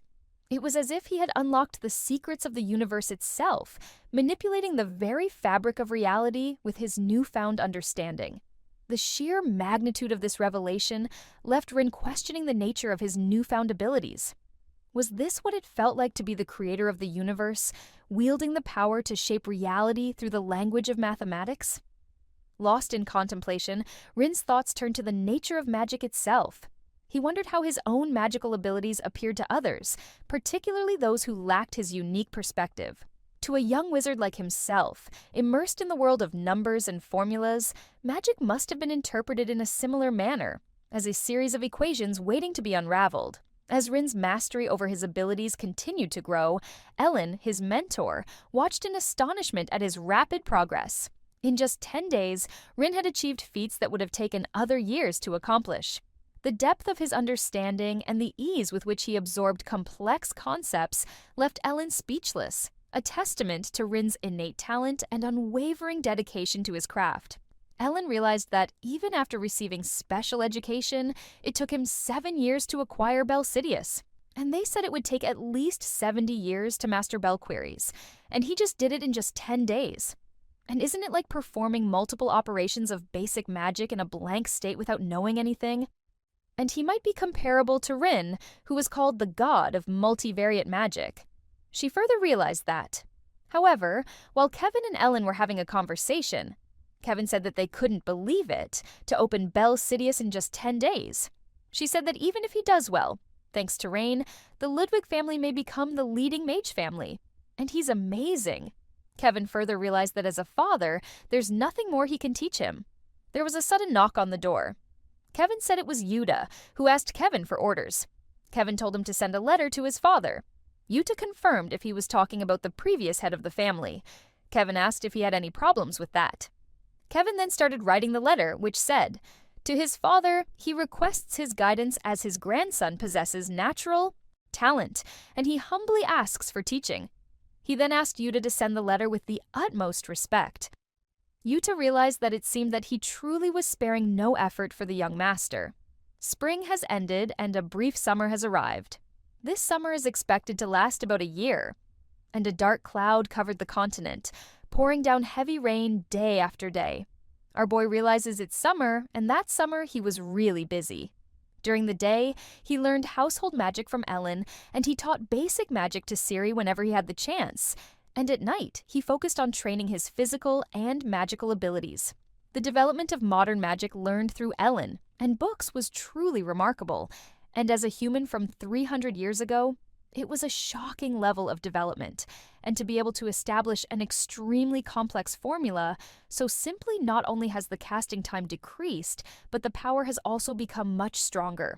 It was as if he had unlocked the secrets of the universe itself, manipulating the very fabric of reality with his newfound understanding. The sheer magnitude of this revelation left Rin questioning the nature of his newfound abilities. Was this what it felt like to be the creator of the universe, wielding the power to shape reality through the language of mathematics? Lost in contemplation, Rin's thoughts turned to the nature of magic itself. He wondered how his own magical abilities appeared to others, particularly those who lacked his unique perspective. To a young wizard like himself, immersed in the world of numbers and formulas, magic must have been interpreted in a similar manner, as a series of equations waiting to be unraveled. As Rin's mastery over his abilities continued to grow, Ellen, his mentor, watched in astonishment at his rapid progress. In just 10 days, Rin had achieved feats that would have taken other years to accomplish. The depth of his understanding and the ease with which he absorbed complex concepts left Ellen speechless, a testament to Rin's innate talent and unwavering dedication to his craft. Ellen realized that even after receiving special education, it took him 7 years to acquire Belsidius. and they said it would take at least 70 years to master Belqueries, and he just did it in just 10 days. And isn't it like performing multiple operations of basic magic in a blank state without knowing anything? And he might be comparable to Rin, who was called the god of multivariate magic. She further realized that. However, while Kevin and Ellen were having a conversation, Kevin said that they couldn't believe it to open Bel Sidious in just 10 days. She said that even if he does well, thanks to Rain, the Ludwig family may become the leading mage family. And he's amazing. Kevin further realized that as a father, there's nothing more he can teach him. There was a sudden knock on the door. Kevin said it was Yuta, who asked Kevin for orders. Kevin told him to send a letter to his father. Yuta confirmed if he was talking about the previous head of the family. Kevin asked if he had any problems with that. Kevin then started writing the letter, which said, "To his father, he requests his guidance as his grandson possesses natural talent, and he humbly asks for teaching." He then asked Yuta to send the letter with the utmost respect. Yuta realized that it seemed that he truly was sparing no effort for the young master. Spring has ended and a brief summer has arrived. This summer is expected to last about a year. And a dark cloud covered the continent, pouring down heavy rain day after day. Our boy realizes it's summer, and that summer he was really busy. During the day, he learned household magic from Ellen, and he taught basic magic to Ciri whenever he had the chance. And at night, he focused on training his physical and magical abilities. The development of modern magic learned through Ellen and books was truly remarkable, and as a human from 300 years ago, it was a shocking level of development, and to be able to establish an extremely complex formula, so simply not only has the casting time decreased, but the power has also become much stronger.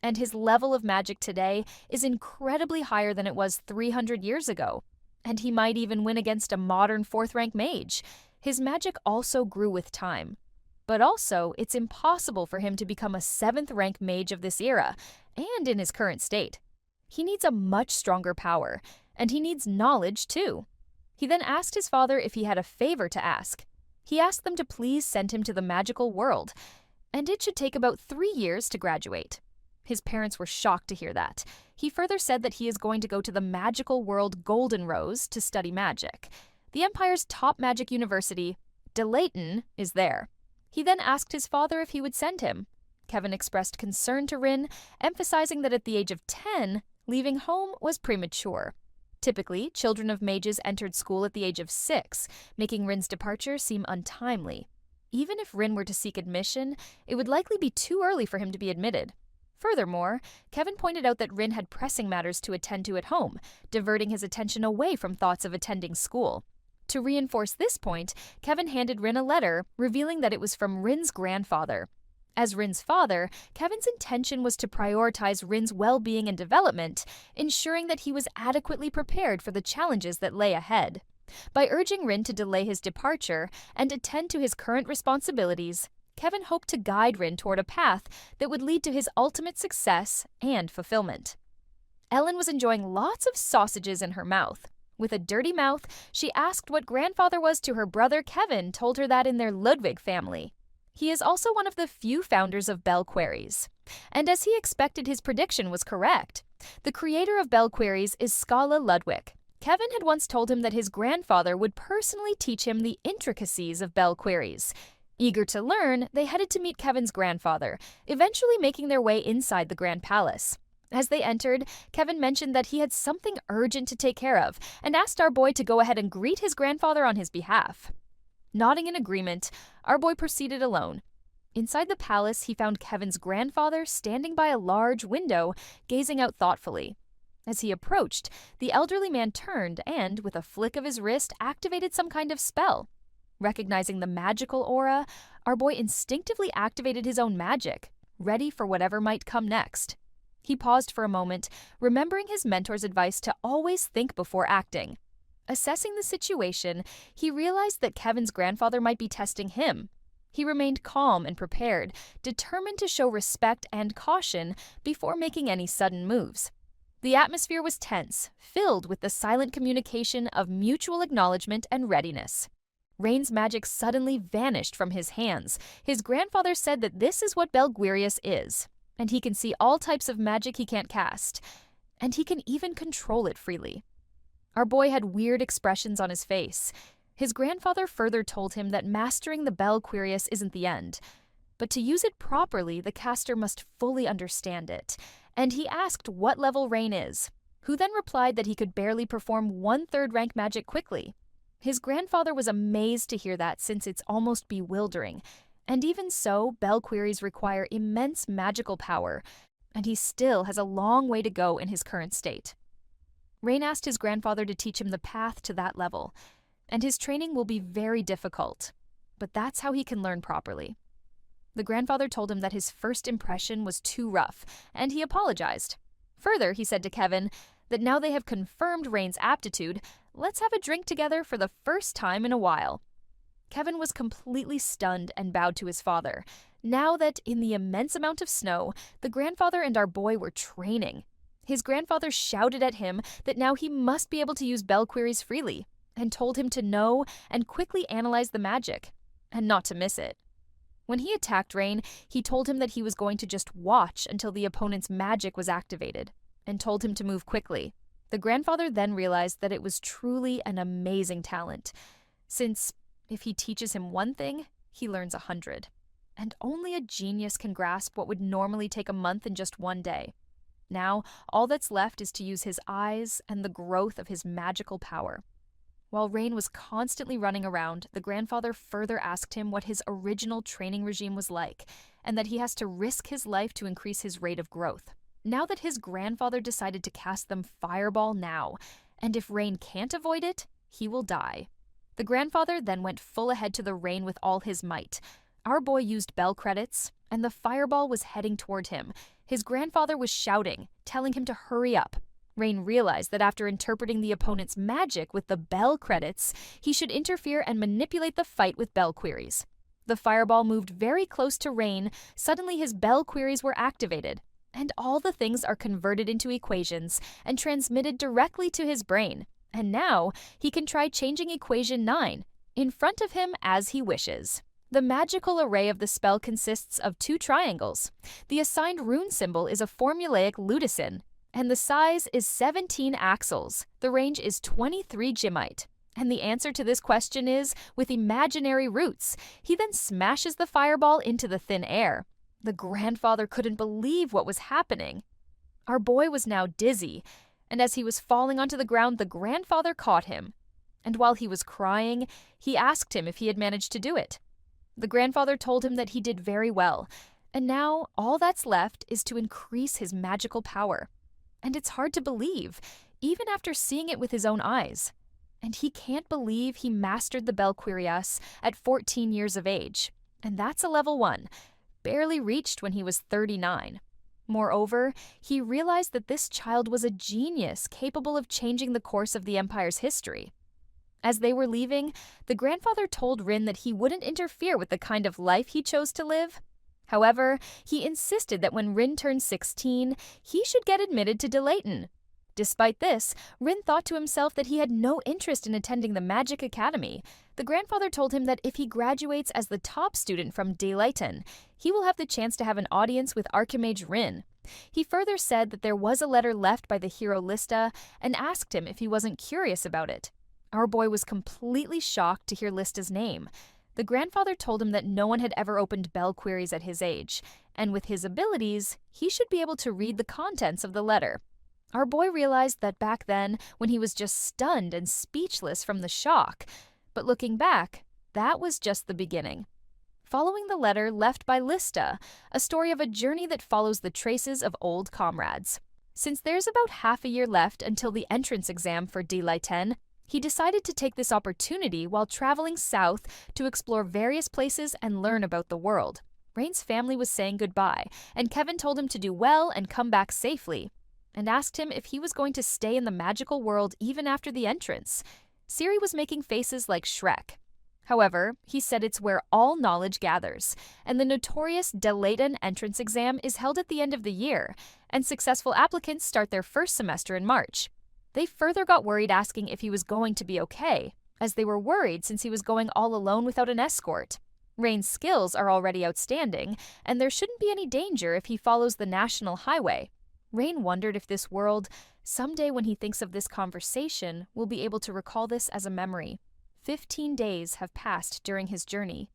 And his level of magic today is incredibly higher than it was 300 years ago, and he might even win against a modern 4th-rank mage. His magic also grew with time. But also, it's impossible for him to become a 7th-rank mage of this era, and in his current state. He needs a much stronger power, and he needs knowledge too. He then asked his father if he had a favor to ask. He asked them to please send him to the magical world, and it should take about 3 years to graduate. His parents were shocked to hear that. He further said that he is going to go to the magical world Golden Rose to study magic. The Empire's top magic university, De Layton, is there. He then asked his father if he would send him. Kevin expressed concern to Rin, emphasizing that at the age of 10, leaving home was premature. Typically, children of mages entered school at the age of 6, making Rin's departure seem untimely. Even if Rin were to seek admission, it would likely be too early for him to be admitted. Furthermore, Kevin pointed out that Rin had pressing matters to attend to at home, diverting his attention away from thoughts of attending school. To reinforce this point, Kevin handed Rin a letter, revealing that it was from Rin's grandfather. As Rin's father, Kevin's intention was to prioritize Rin's well-being and development, ensuring that he was adequately prepared for the challenges that lay ahead. By urging Rin to delay his departure and attend to his current responsibilities, Kevin hoped to guide Rin toward a path that would lead to his ultimate success and fulfillment. Ellen was enjoying lots of sausages in her mouth. With a dirty mouth, she asked what grandfather was to her brother Kevin told her that in their Ludwig family. He is also one of the few founders of Belqueries. And as he expected, his prediction was correct. The creator of Belqueries is Skala Ludwig. Kevin had once told him that his grandfather would personally teach him the intricacies of Belqueries. Eager to learn, they headed to meet Kevin's grandfather, eventually making their way inside the Grand Palace. As they entered, Kevin mentioned that he had something urgent to take care of and asked our boy to go ahead and greet his grandfather on his behalf. Nodding in agreement, our boy proceeded alone. Inside the palace, he found Kevin's grandfather standing by a large window, gazing out thoughtfully. As he approached, the elderly man turned and, with a flick of his wrist, activated some kind of spell. Recognizing the magical aura, our boy instinctively activated his own magic, ready for whatever might come next. He paused for a moment, remembering his mentor's advice to always think before acting. Assessing the situation, he realized that Kevin's grandfather might be testing him. He remained calm and prepared, determined to show respect and caution before making any sudden moves. The atmosphere was tense, filled with the silent communication of mutual acknowledgement and readiness. Rain's magic suddenly vanished from his hands. His grandfather said that this is what Belqueries is, and he can see all types of magic he can't cast. and he can even control it freely. Our boy had weird expressions on his face. His grandfather further told him that mastering the Bell Quirius isn't the end, but to use it properly, the caster must fully understand it, and he asked what level Rain is, who then replied that he could barely perform 1/3 rank magic quickly. His grandfather was amazed to hear that, since it's almost bewildering, and even so, Bell Queries require immense magical power, and he still has a long way to go in his current state. Rain asked his grandfather to teach him the path to that level, and his training will be very difficult, but that's how he can learn properly. The grandfather told him that his first impression was too rough, and he apologized. Further, he said to Kevin that now they have confirmed Rain's aptitude, let's have a drink together for the first time in a while. Kevin was completely stunned and bowed to his father, now that in the immense amount of snow, the grandfather and our boy were training. His grandfather shouted at him that now he must be able to use Bell Queries freely, and told him to know and quickly analyze the magic, and not to miss it. When he attacked Rain, he told him that he was going to just watch until the opponent's magic was activated, and told him to move quickly. The grandfather then realized that it was truly an amazing talent, since if he teaches him one thing, he learns 100. And only a genius can grasp what would normally take a month in just one day. Now, all that's left is to use his eyes and the growth of his magical power. While Rain was constantly running around, the grandfather further asked him what his original training regime was like, and that he has to risk his life to increase his rate of growth. Now that his grandfather decided to cast them Fireball now, and if Rain can't avoid it, he will die. The grandfather then went full ahead to the Rain with all his might. Our boy used Bell credits, and the Fireball was heading toward him. His grandfather was shouting, telling him to hurry up. Rain realized that after interpreting the opponent's magic with the Bell credits, he should interfere and manipulate the fight with Bell Queries. The Fireball moved very close to Rain. Suddenly his Bell Queries were activated, and all the things are converted into equations and transmitted directly to his brain. And now he can try changing equation 9 in front of him as he wishes. The magical array of the spell consists of 2 triangles. The assigned rune symbol is a formulaic ludicin, and the size is 17 axles. The range is 23 Gemite. And the answer to this question is with imaginary roots. He then smashes the Fireball into the thin air. The grandfather couldn't believe what was happening. Our boy was now dizzy, and as he was falling onto the ground, the grandfather caught him. And while he was crying, he asked him if he had managed to do it. The grandfather told him that he did very well, and now all that's left is to increase his magical power. And it's hard to believe, even after seeing it with his own eyes. And he can't believe he mastered the Bell Quirius at 14 years of age, and that's a level 1, barely reached when he was 39. Moreover, he realized that this child was a genius capable of changing the course of the Empire's history. As they were leaving, the grandfather told Rin that he wouldn't interfere with the kind of life he chose to live. However, he insisted that when Rin turned 16, he should get admitted to Delayton. Despite this, Rin thought to himself that he had no interest in attending the Magic Academy. The grandfather told him that if he graduates as the top student from Delayton, he will have the chance to have an audience with Archimage Rin. He further said that there was a letter left by the hero Lista and asked him if he wasn't curious about it. Our boy was completely shocked to hear Lista's name. The grandfather told him that no one had ever opened Bell Queries at his age, and with his abilities, he should be able to read the contents of the letter. Our boy realized that back then, when he was just stunned and speechless from the shock, but looking back, that was just the beginning. Following the letter left by Lista, a story of a journey that follows the traces of old comrades. Since there's about half a year left until the entrance exam for Delayton, he decided to take this opportunity while traveling south to explore various places and learn about the world. Rain's family was saying goodbye, and Kevin told him to do well and come back safely, and asked him if he was going to stay in the magical world even after the entrance. Siri was making faces like Shrek. However, he said it's where all knowledge gathers, and the notorious Delayton entrance exam is held at the end of the year, and successful applicants start their first semester in March. They further got worried, asking if he was going to be okay, as they were worried since he was going all alone without an escort. Rain's skills are already outstanding, and there shouldn't be any danger if he follows the national highway. Rain wondered if this world, someday when he thinks of this conversation, will be able to recall this as a memory. 15 days have passed during his journey.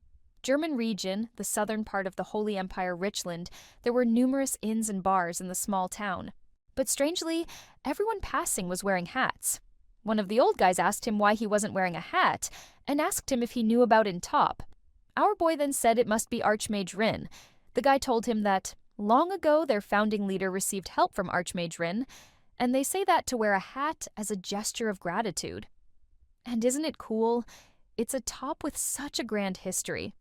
German region, the southern part of the Holy Empire Richland, there were numerous inns and bars in the small town. But strangely, everyone passing was wearing hats. One of the old guys asked him why he wasn't wearing a hat, and asked him if he knew about in top. Our boy then said it must be Archmage Rin. The guy told him that long ago their founding leader received help from Archmage Rin, and they say that to wear a hat as a gesture of gratitude. And isn't it cool? It's a top with such a grand history.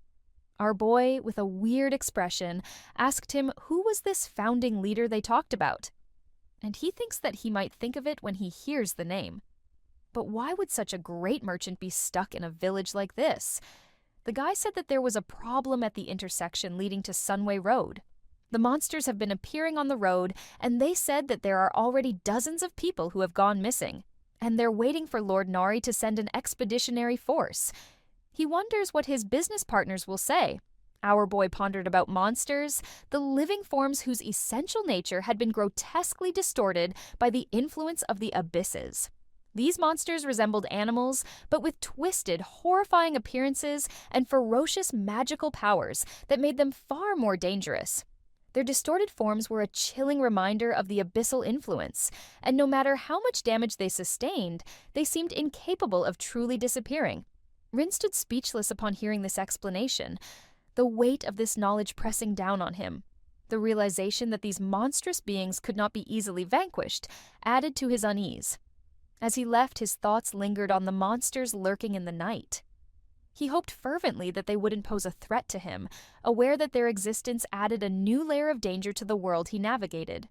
Our boy, with a weird expression, asked him who was this founding leader they talked about. And he thinks that he might think of it when he hears the name. But why would such a great merchant be stuck in a village like this? The guy said that there was a problem at the intersection leading to Sunway Road. The monsters have been appearing on the road, and they said that there are already dozens of people who have gone missing, and they're waiting for Lord Nari to send an expeditionary force. He wonders what his business partners will say. Our boy pondered about monsters, the living forms whose essential nature had been grotesquely distorted by the influence of the abysses. These monsters resembled animals, but with twisted, horrifying appearances and ferocious magical powers that made them far more dangerous. Their distorted forms were a chilling reminder of the abyssal influence, and no matter how much damage they sustained, they seemed incapable of truly disappearing. Rin stood speechless upon hearing this explanation, the weight of this knowledge pressing down on him. The realization that these monstrous beings could not be easily vanquished added to his unease. As he left, his thoughts lingered on the monsters lurking in the night. He hoped fervently that they wouldn't pose a threat to him, aware that their existence added a new layer of danger to the world he navigated.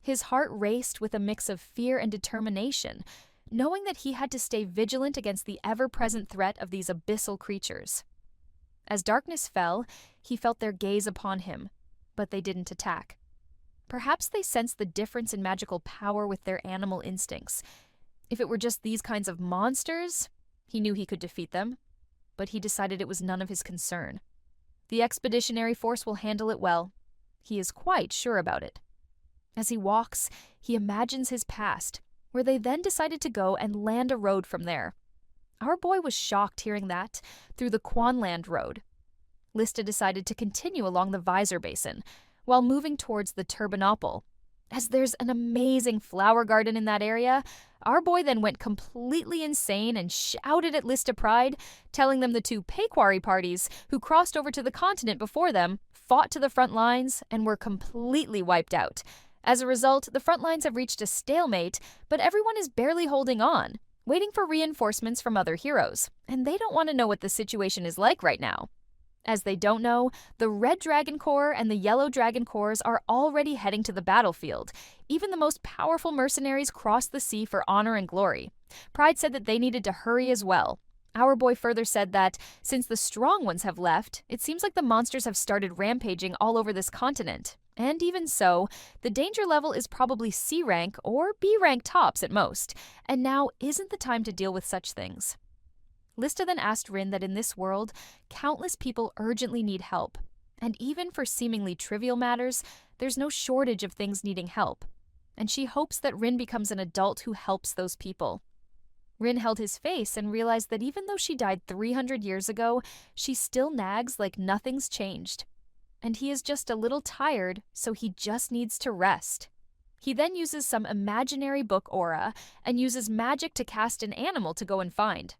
His heart raced with a mix of fear and determination, knowing that he had to stay vigilant against the ever-present threat of these abyssal creatures. As darkness fell, he felt their gaze upon him, but they didn't attack. Perhaps they sensed the difference in magical power with their animal instincts. If it were just these kinds of monsters, he knew he could defeat them, but he decided it was none of his concern. The expeditionary force will handle it well. He is quite sure about it. As he walks, he imagines his past, where they then decided to go and land a road from there. Our boy was shocked hearing that, through the Quanland Road. Lista decided to continue along the Visor Basin, while moving towards the Turbinopole. As there's an amazing flower garden in that area, our boy then went completely insane and shouted at Lista Pride, telling them the two Pequari parties who crossed over to the continent before them fought to the front lines and were completely wiped out. As a result, the front lines have reached a stalemate, but everyone is barely holding on, waiting for reinforcements from other heroes, and they don't want to know what the situation is like right now. As they don't know, the Red Dragon Corps and the Yellow Dragon Corps are already heading to the battlefield. Even the most powerful mercenaries crossed the sea for honor and glory. Pride said that they needed to hurry as well. Our boy further said that, since the strong ones have left, it seems like the monsters have started rampaging all over this continent. And even so, the danger level is probably C rank or B rank tops at most, and now isn't the time to deal with such things. Lista then asked Rin that in this world, countless people urgently need help, and even for seemingly trivial matters, there's no shortage of things needing help, and she hopes that Rin becomes an adult who helps those people. Rin held his face and realized that even though she died 300 years ago, she still nags like nothing's changed. And he is just a little tired, so he just needs to rest. He then uses some imaginary book aura and uses magic to cast an animal to go and find.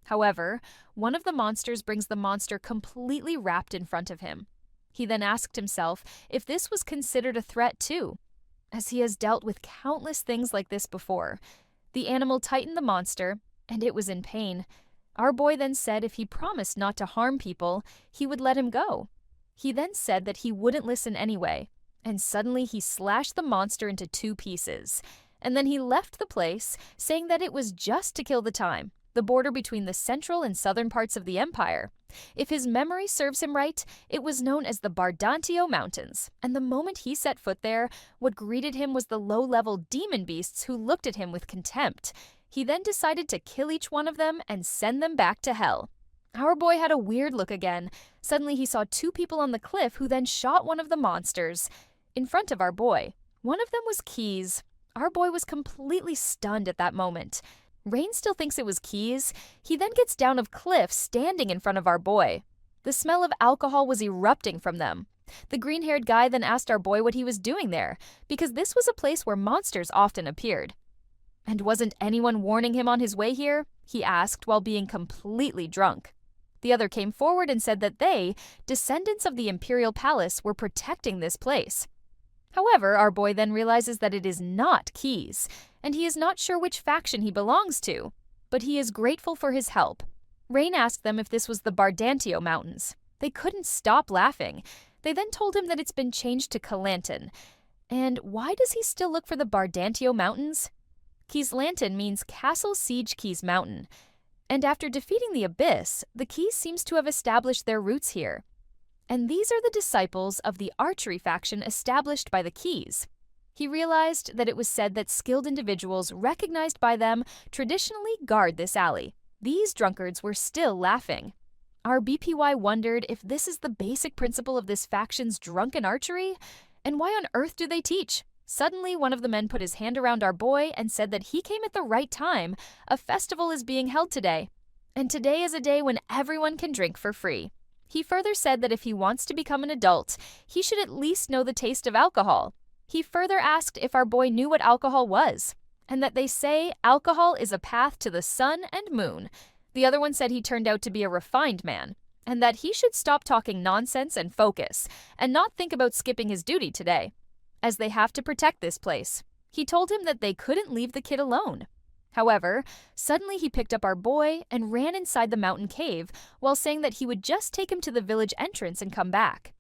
However, one of the monsters brings the monster completely wrapped in front of him. He then asked himself if this was considered a threat too, as he has dealt with countless things like this before. The animal tightened the monster, and it was in pain. Our boy then said if he promised not to harm people, he would let him go. He then said that he wouldn't listen anyway, and suddenly he slashed the monster into 2 pieces. And then he left the place, saying that it was just to kill the time, the border between the central and southern parts of the empire. If his memory serves him right, it was known as the Bardantio Mountains, and the moment he set foot there, what greeted him was the low-level demon beasts who looked at him with contempt. He then decided to kill each one of them and send them back to hell. Our boy had a weird look again. Suddenly he saw 2 people on the cliff who then shot one of the monsters. In front of our boy, One of them was Keys. Our boy was completely stunned at that moment. Rain still thinks it was Keys. He then gets down a cliff standing in front of our boy. The smell of alcohol was erupting from them. The green-haired guy then asked our boy what he was doing there, because this was a place where monsters often appeared. And wasn't anyone warning him on his way here? He asked while being completely drunk. The other came forward and said that they, descendants of the imperial palace, were protecting this place. However, our boy then realizes that it is not Keys, and he is not sure which faction he belongs to, but he is grateful for his help. Rain asked them if this was the Bardantio Mountains. They couldn't stop laughing. They then told him that it's been changed to Calantan. And why does he still look for the Bardantio Mountains? Keyslantan means Castle Siege Keys Mountain. And after defeating the Abyss, the Keys seems to have established their roots here. And these are the disciples of the archery faction established by the Keys. He realized that it was said that skilled individuals recognized by them traditionally guard this alley. These drunkards were still laughing. Our BPY wondered if this is the basic principle of this faction's drunken archery, and why on earth do they teach? Suddenly, one of the men put his hand around our boy and said that he came at the right time. A festival is being held today, and today is a day when everyone can drink for free. He further said that if he wants to become an adult, he should at least know the taste of alcohol. He further asked if our boy knew what alcohol was, and that they say alcohol is a path to the sun and moon. The other one said he turned out to be a refined man, and that he should stop talking nonsense and focus, and not think about skipping his duty today, as they have to protect this place. He told him that they couldn't leave the kid alone. However, suddenly he picked up our boy and ran inside the mountain cave while saying that he would just take him to the village entrance and come back.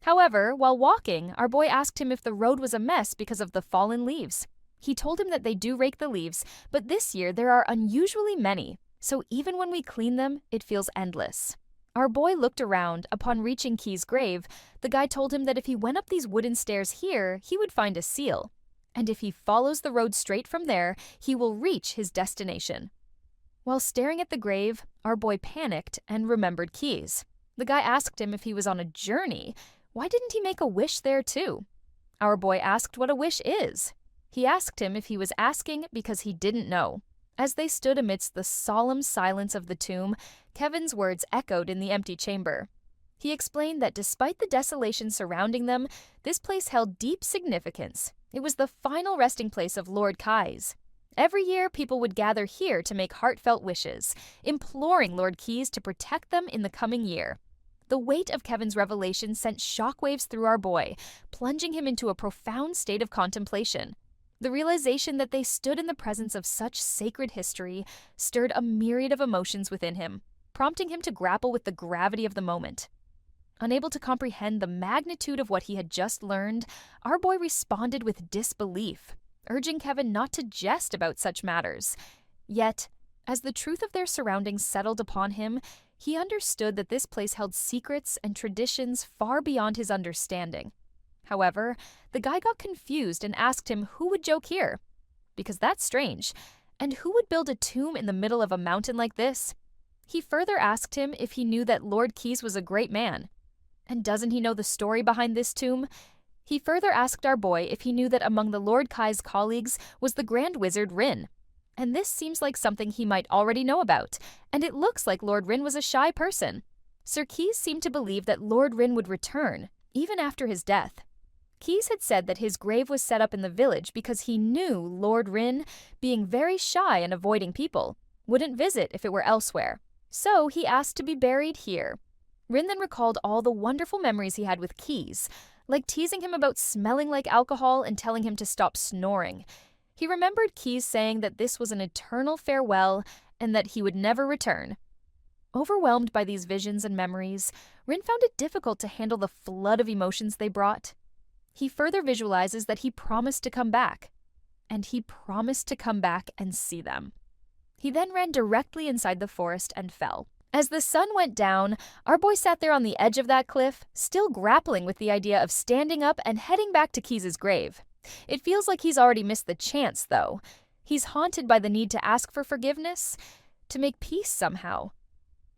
However, while walking, our boy asked him if the road was a mess because of the fallen leaves. He told him that they do rake the leaves, but this year there are unusually many, so even when we clean them, it feels endless. Our boy looked around. Upon reaching Key's grave, the guy told him that if he went up these wooden stairs here, he would find a seal. And if he follows the road straight from there, he will reach his destination. While staring at the grave, our boy panicked and remembered Keys. The guy asked him if he was on a journey. Why didn't he make a wish there too? Our boy asked what a wish is. He asked him if he was asking because he didn't know. As they stood amidst the solemn silence of the tomb, Kevin's words echoed in the empty chamber. He explained that despite the desolation surrounding them, this place held deep significance. It was the final resting place of Lord Keys. Every year, people would gather here to make heartfelt wishes, imploring Lord Keys to protect them in the coming year. The weight of Kevin's revelation sent shockwaves through our boy, plunging him into a profound state of contemplation. The realization that they stood in the presence of such sacred history stirred a myriad of emotions within him, prompting him to grapple with the gravity of the moment. Unable to comprehend the magnitude of what he had just learned, our boy responded with disbelief, urging Kevin not to jest about such matters. Yet, as the truth of their surroundings settled upon him, he understood that this place held secrets and traditions far beyond his understanding. However, the guy got confused and asked him who would joke here, because that's strange, and who would build a tomb in the middle of a mountain like this? He further asked him if he knew that Lord Keys was a great man. And doesn't he know the story behind this tomb? He further asked our boy if he knew that among the Lord Keys' colleagues was the Grand Wizard Rin. And this seems like something he might already know about, and it looks like Lord Rin was a shy person. Sir Keys seemed to believe that Lord Rin would return, even after his death. Keys had said that his grave was set up in the village because he knew Lord Rin, being very shy and avoiding people, wouldn't visit if it were elsewhere. So he asked to be buried here. Rin then recalled all the wonderful memories he had with Keys, like teasing him about smelling like alcohol and telling him to stop snoring. He remembered Keys saying that this was an eternal farewell and that he would never return. Overwhelmed by these visions and memories, Rin found it difficult to handle the flood of emotions they brought. He further visualizes that he promised to come back, and he promised to come back and see them. He then ran directly inside the forest and fell. As the sun went down, our boy sat there on the edge of that cliff, still grappling with the idea of standing up and heading back to Keys' grave. It feels like he's already missed the chance, though. He's haunted by the need to ask for forgiveness, to make peace somehow.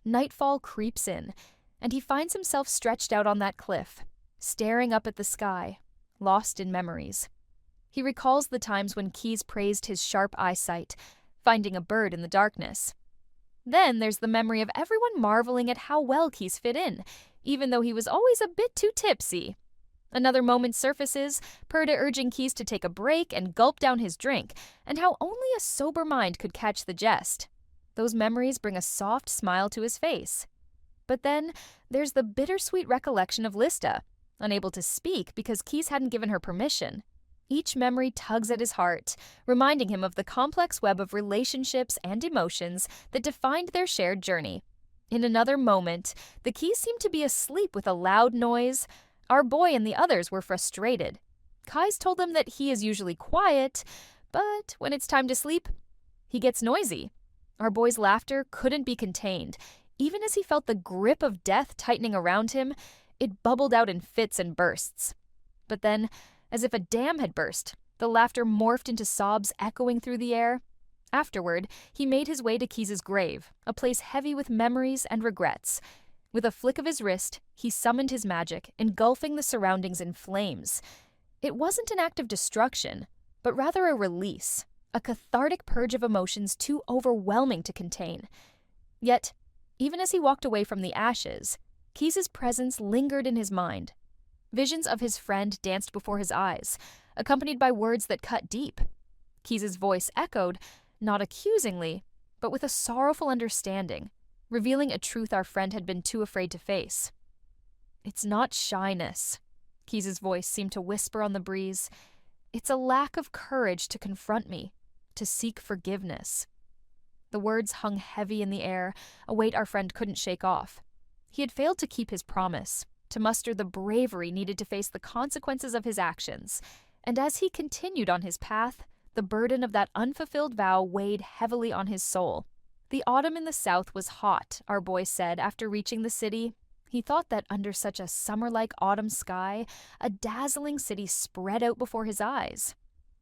Nightfall creeps in, and he finds himself stretched out on that cliff, staring up at the sky, lost in memories. He recalls the times when Keys praised his sharp eyesight, finding a bird in the darkness. Then there's the memory of everyone marveling at how well Keys fit in, even though he was always a bit too tipsy. Another moment surfaces, Purda urging Keys to take a break and gulp down his drink, and how only a sober mind could catch the jest. Those memories bring a soft smile to his face. But then there's the bittersweet recollection of Lista, unable to speak because Keys hadn't given her permission. Each memory tugs at his heart, reminding him of the complex web of relationships and emotions that defined their shared journey. In another moment, the Keys seemed to be asleep with a loud noise. Our boy and the others were frustrated. Kais told them that he is usually quiet, but when it's time to sleep, he gets noisy. Our boy's laughter couldn't be contained. Even as he felt the grip of death tightening around him, it bubbled out in fits and bursts. But then, as if a dam had burst, the laughter morphed into sobs echoing through the air. Afterward, he made his way to Keys's grave, a place heavy with memories and regrets. With a flick of his wrist, he summoned his magic, engulfing the surroundings in flames. It wasn't an act of destruction, but rather a release, a cathartic purge of emotions too overwhelming to contain. Yet, even as he walked away from the ashes, Keys's presence lingered in his mind. Visions of his friend danced before his eyes, accompanied by words that cut deep. Keys's voice echoed, not accusingly, but with a sorrowful understanding, revealing a truth our friend had been too afraid to face. "It's not shyness," Keys's voice seemed to whisper on the breeze. "It's a lack of courage to confront me, to seek forgiveness." The words hung heavy in the air, a weight our friend couldn't shake off. He had failed to keep his promise, to muster the bravery needed to face the consequences of his actions. And as he continued on his path, the burden of that unfulfilled vow weighed heavily on his soul. The autumn in the south was hot, our boy said after reaching the city. He thought that under such a summer-like autumn sky, a dazzling city spread out before his eyes.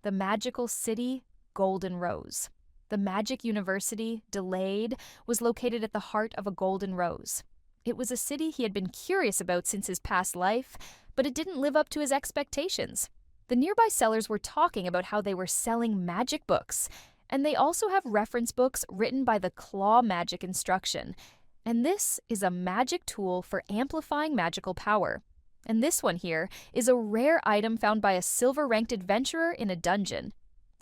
The magical city, Golden Rose. The Magic University, Delayed, was located at the heart of a golden rose. It was a city he had been curious about since his past life, but it didn't live up to his expectations. The nearby sellers were talking about how they were selling magic books, and they also have reference books written by the Claw Magic Instruction. And this is a magic tool for amplifying magical power. And this one here is a rare item found by a silver-ranked adventurer in a dungeon.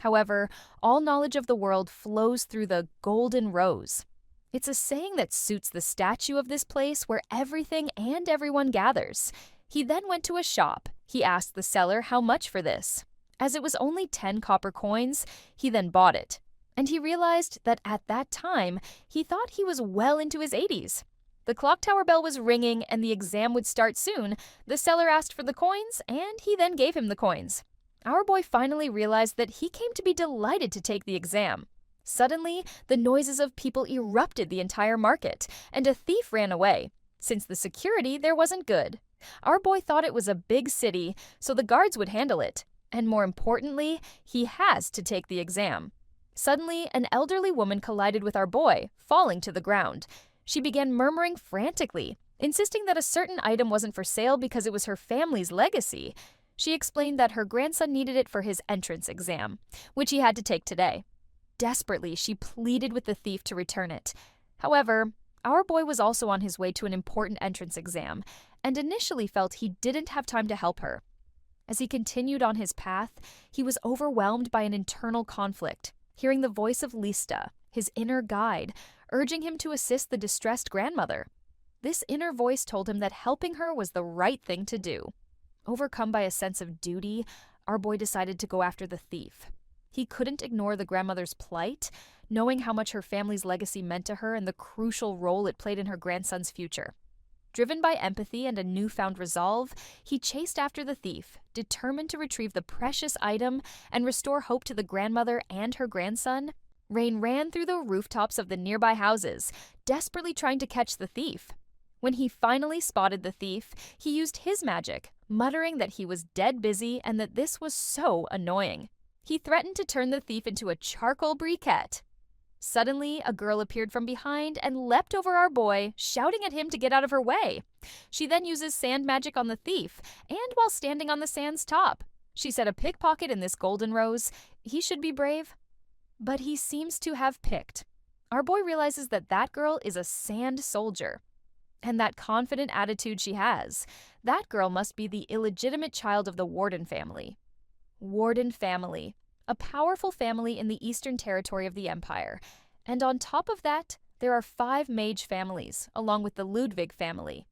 However, all knowledge of the world flows through the Golden Rose. It's a saying that suits the statue of this place where everything and everyone gathers. He then went to a shop. He asked the seller how much for this. As it was only 10 copper coins, he then bought it. And he realized that at that time, he thought he was well into his 80s. The clock tower bell was ringing and the exam would start soon. The seller asked for the coins, and he then gave him the coins. Our boy finally realized that he came to be delighted to take the exam. Suddenly, the noises of people erupted the entire market, and a thief ran away. Since the security there wasn't good. Our boy thought it was a big city, so the guards would handle it. And more importantly, he has to take the exam. Suddenly, an elderly woman collided with our boy, falling to the ground. She began murmuring frantically, insisting that a certain item wasn't for sale because it was her family's legacy. She explained that her grandson needed it for his entrance exam, which he had to take today. Desperately, she pleaded with the thief to return it. However, our boy was also on his way to an important entrance exam, and initially felt he didn't have time to help her. As he continued on his path, he was overwhelmed by an internal conflict, hearing the voice of Lista, his inner guide, urging him to assist the distressed grandmother. This inner voice told him that helping her was the right thing to do. Overcome by a sense of duty, our boy decided to go after the thief. He couldn't ignore the grandmother's plight, knowing how much her family's legacy meant to her and the crucial role it played in her grandson's future. Driven by empathy and a newfound resolve, he chased after the thief, determined to retrieve the precious item and restore hope to the grandmother and her grandson. Rain ran through the rooftops of the nearby houses, desperately trying to catch the thief. When he finally spotted the thief, he used his magic, muttering that he was dead busy and that this was so annoying. He threatened to turn the thief into a charcoal briquette. Suddenly, a girl appeared from behind and leapt over our boy, shouting at him to get out of her way. She then uses sand magic on the thief, and while standing on the sand's top, She said a pickpocket in this golden rose, he should be brave. But he seems to have picked. Our boy realizes that that girl is a sand soldier. And that confident attitude she has, that girl must be the illegitimate child of the Warden family. Warden family, a powerful family in the eastern territory of the Empire. And on top of that, there are 5 Mage families, along with the Ludwig family.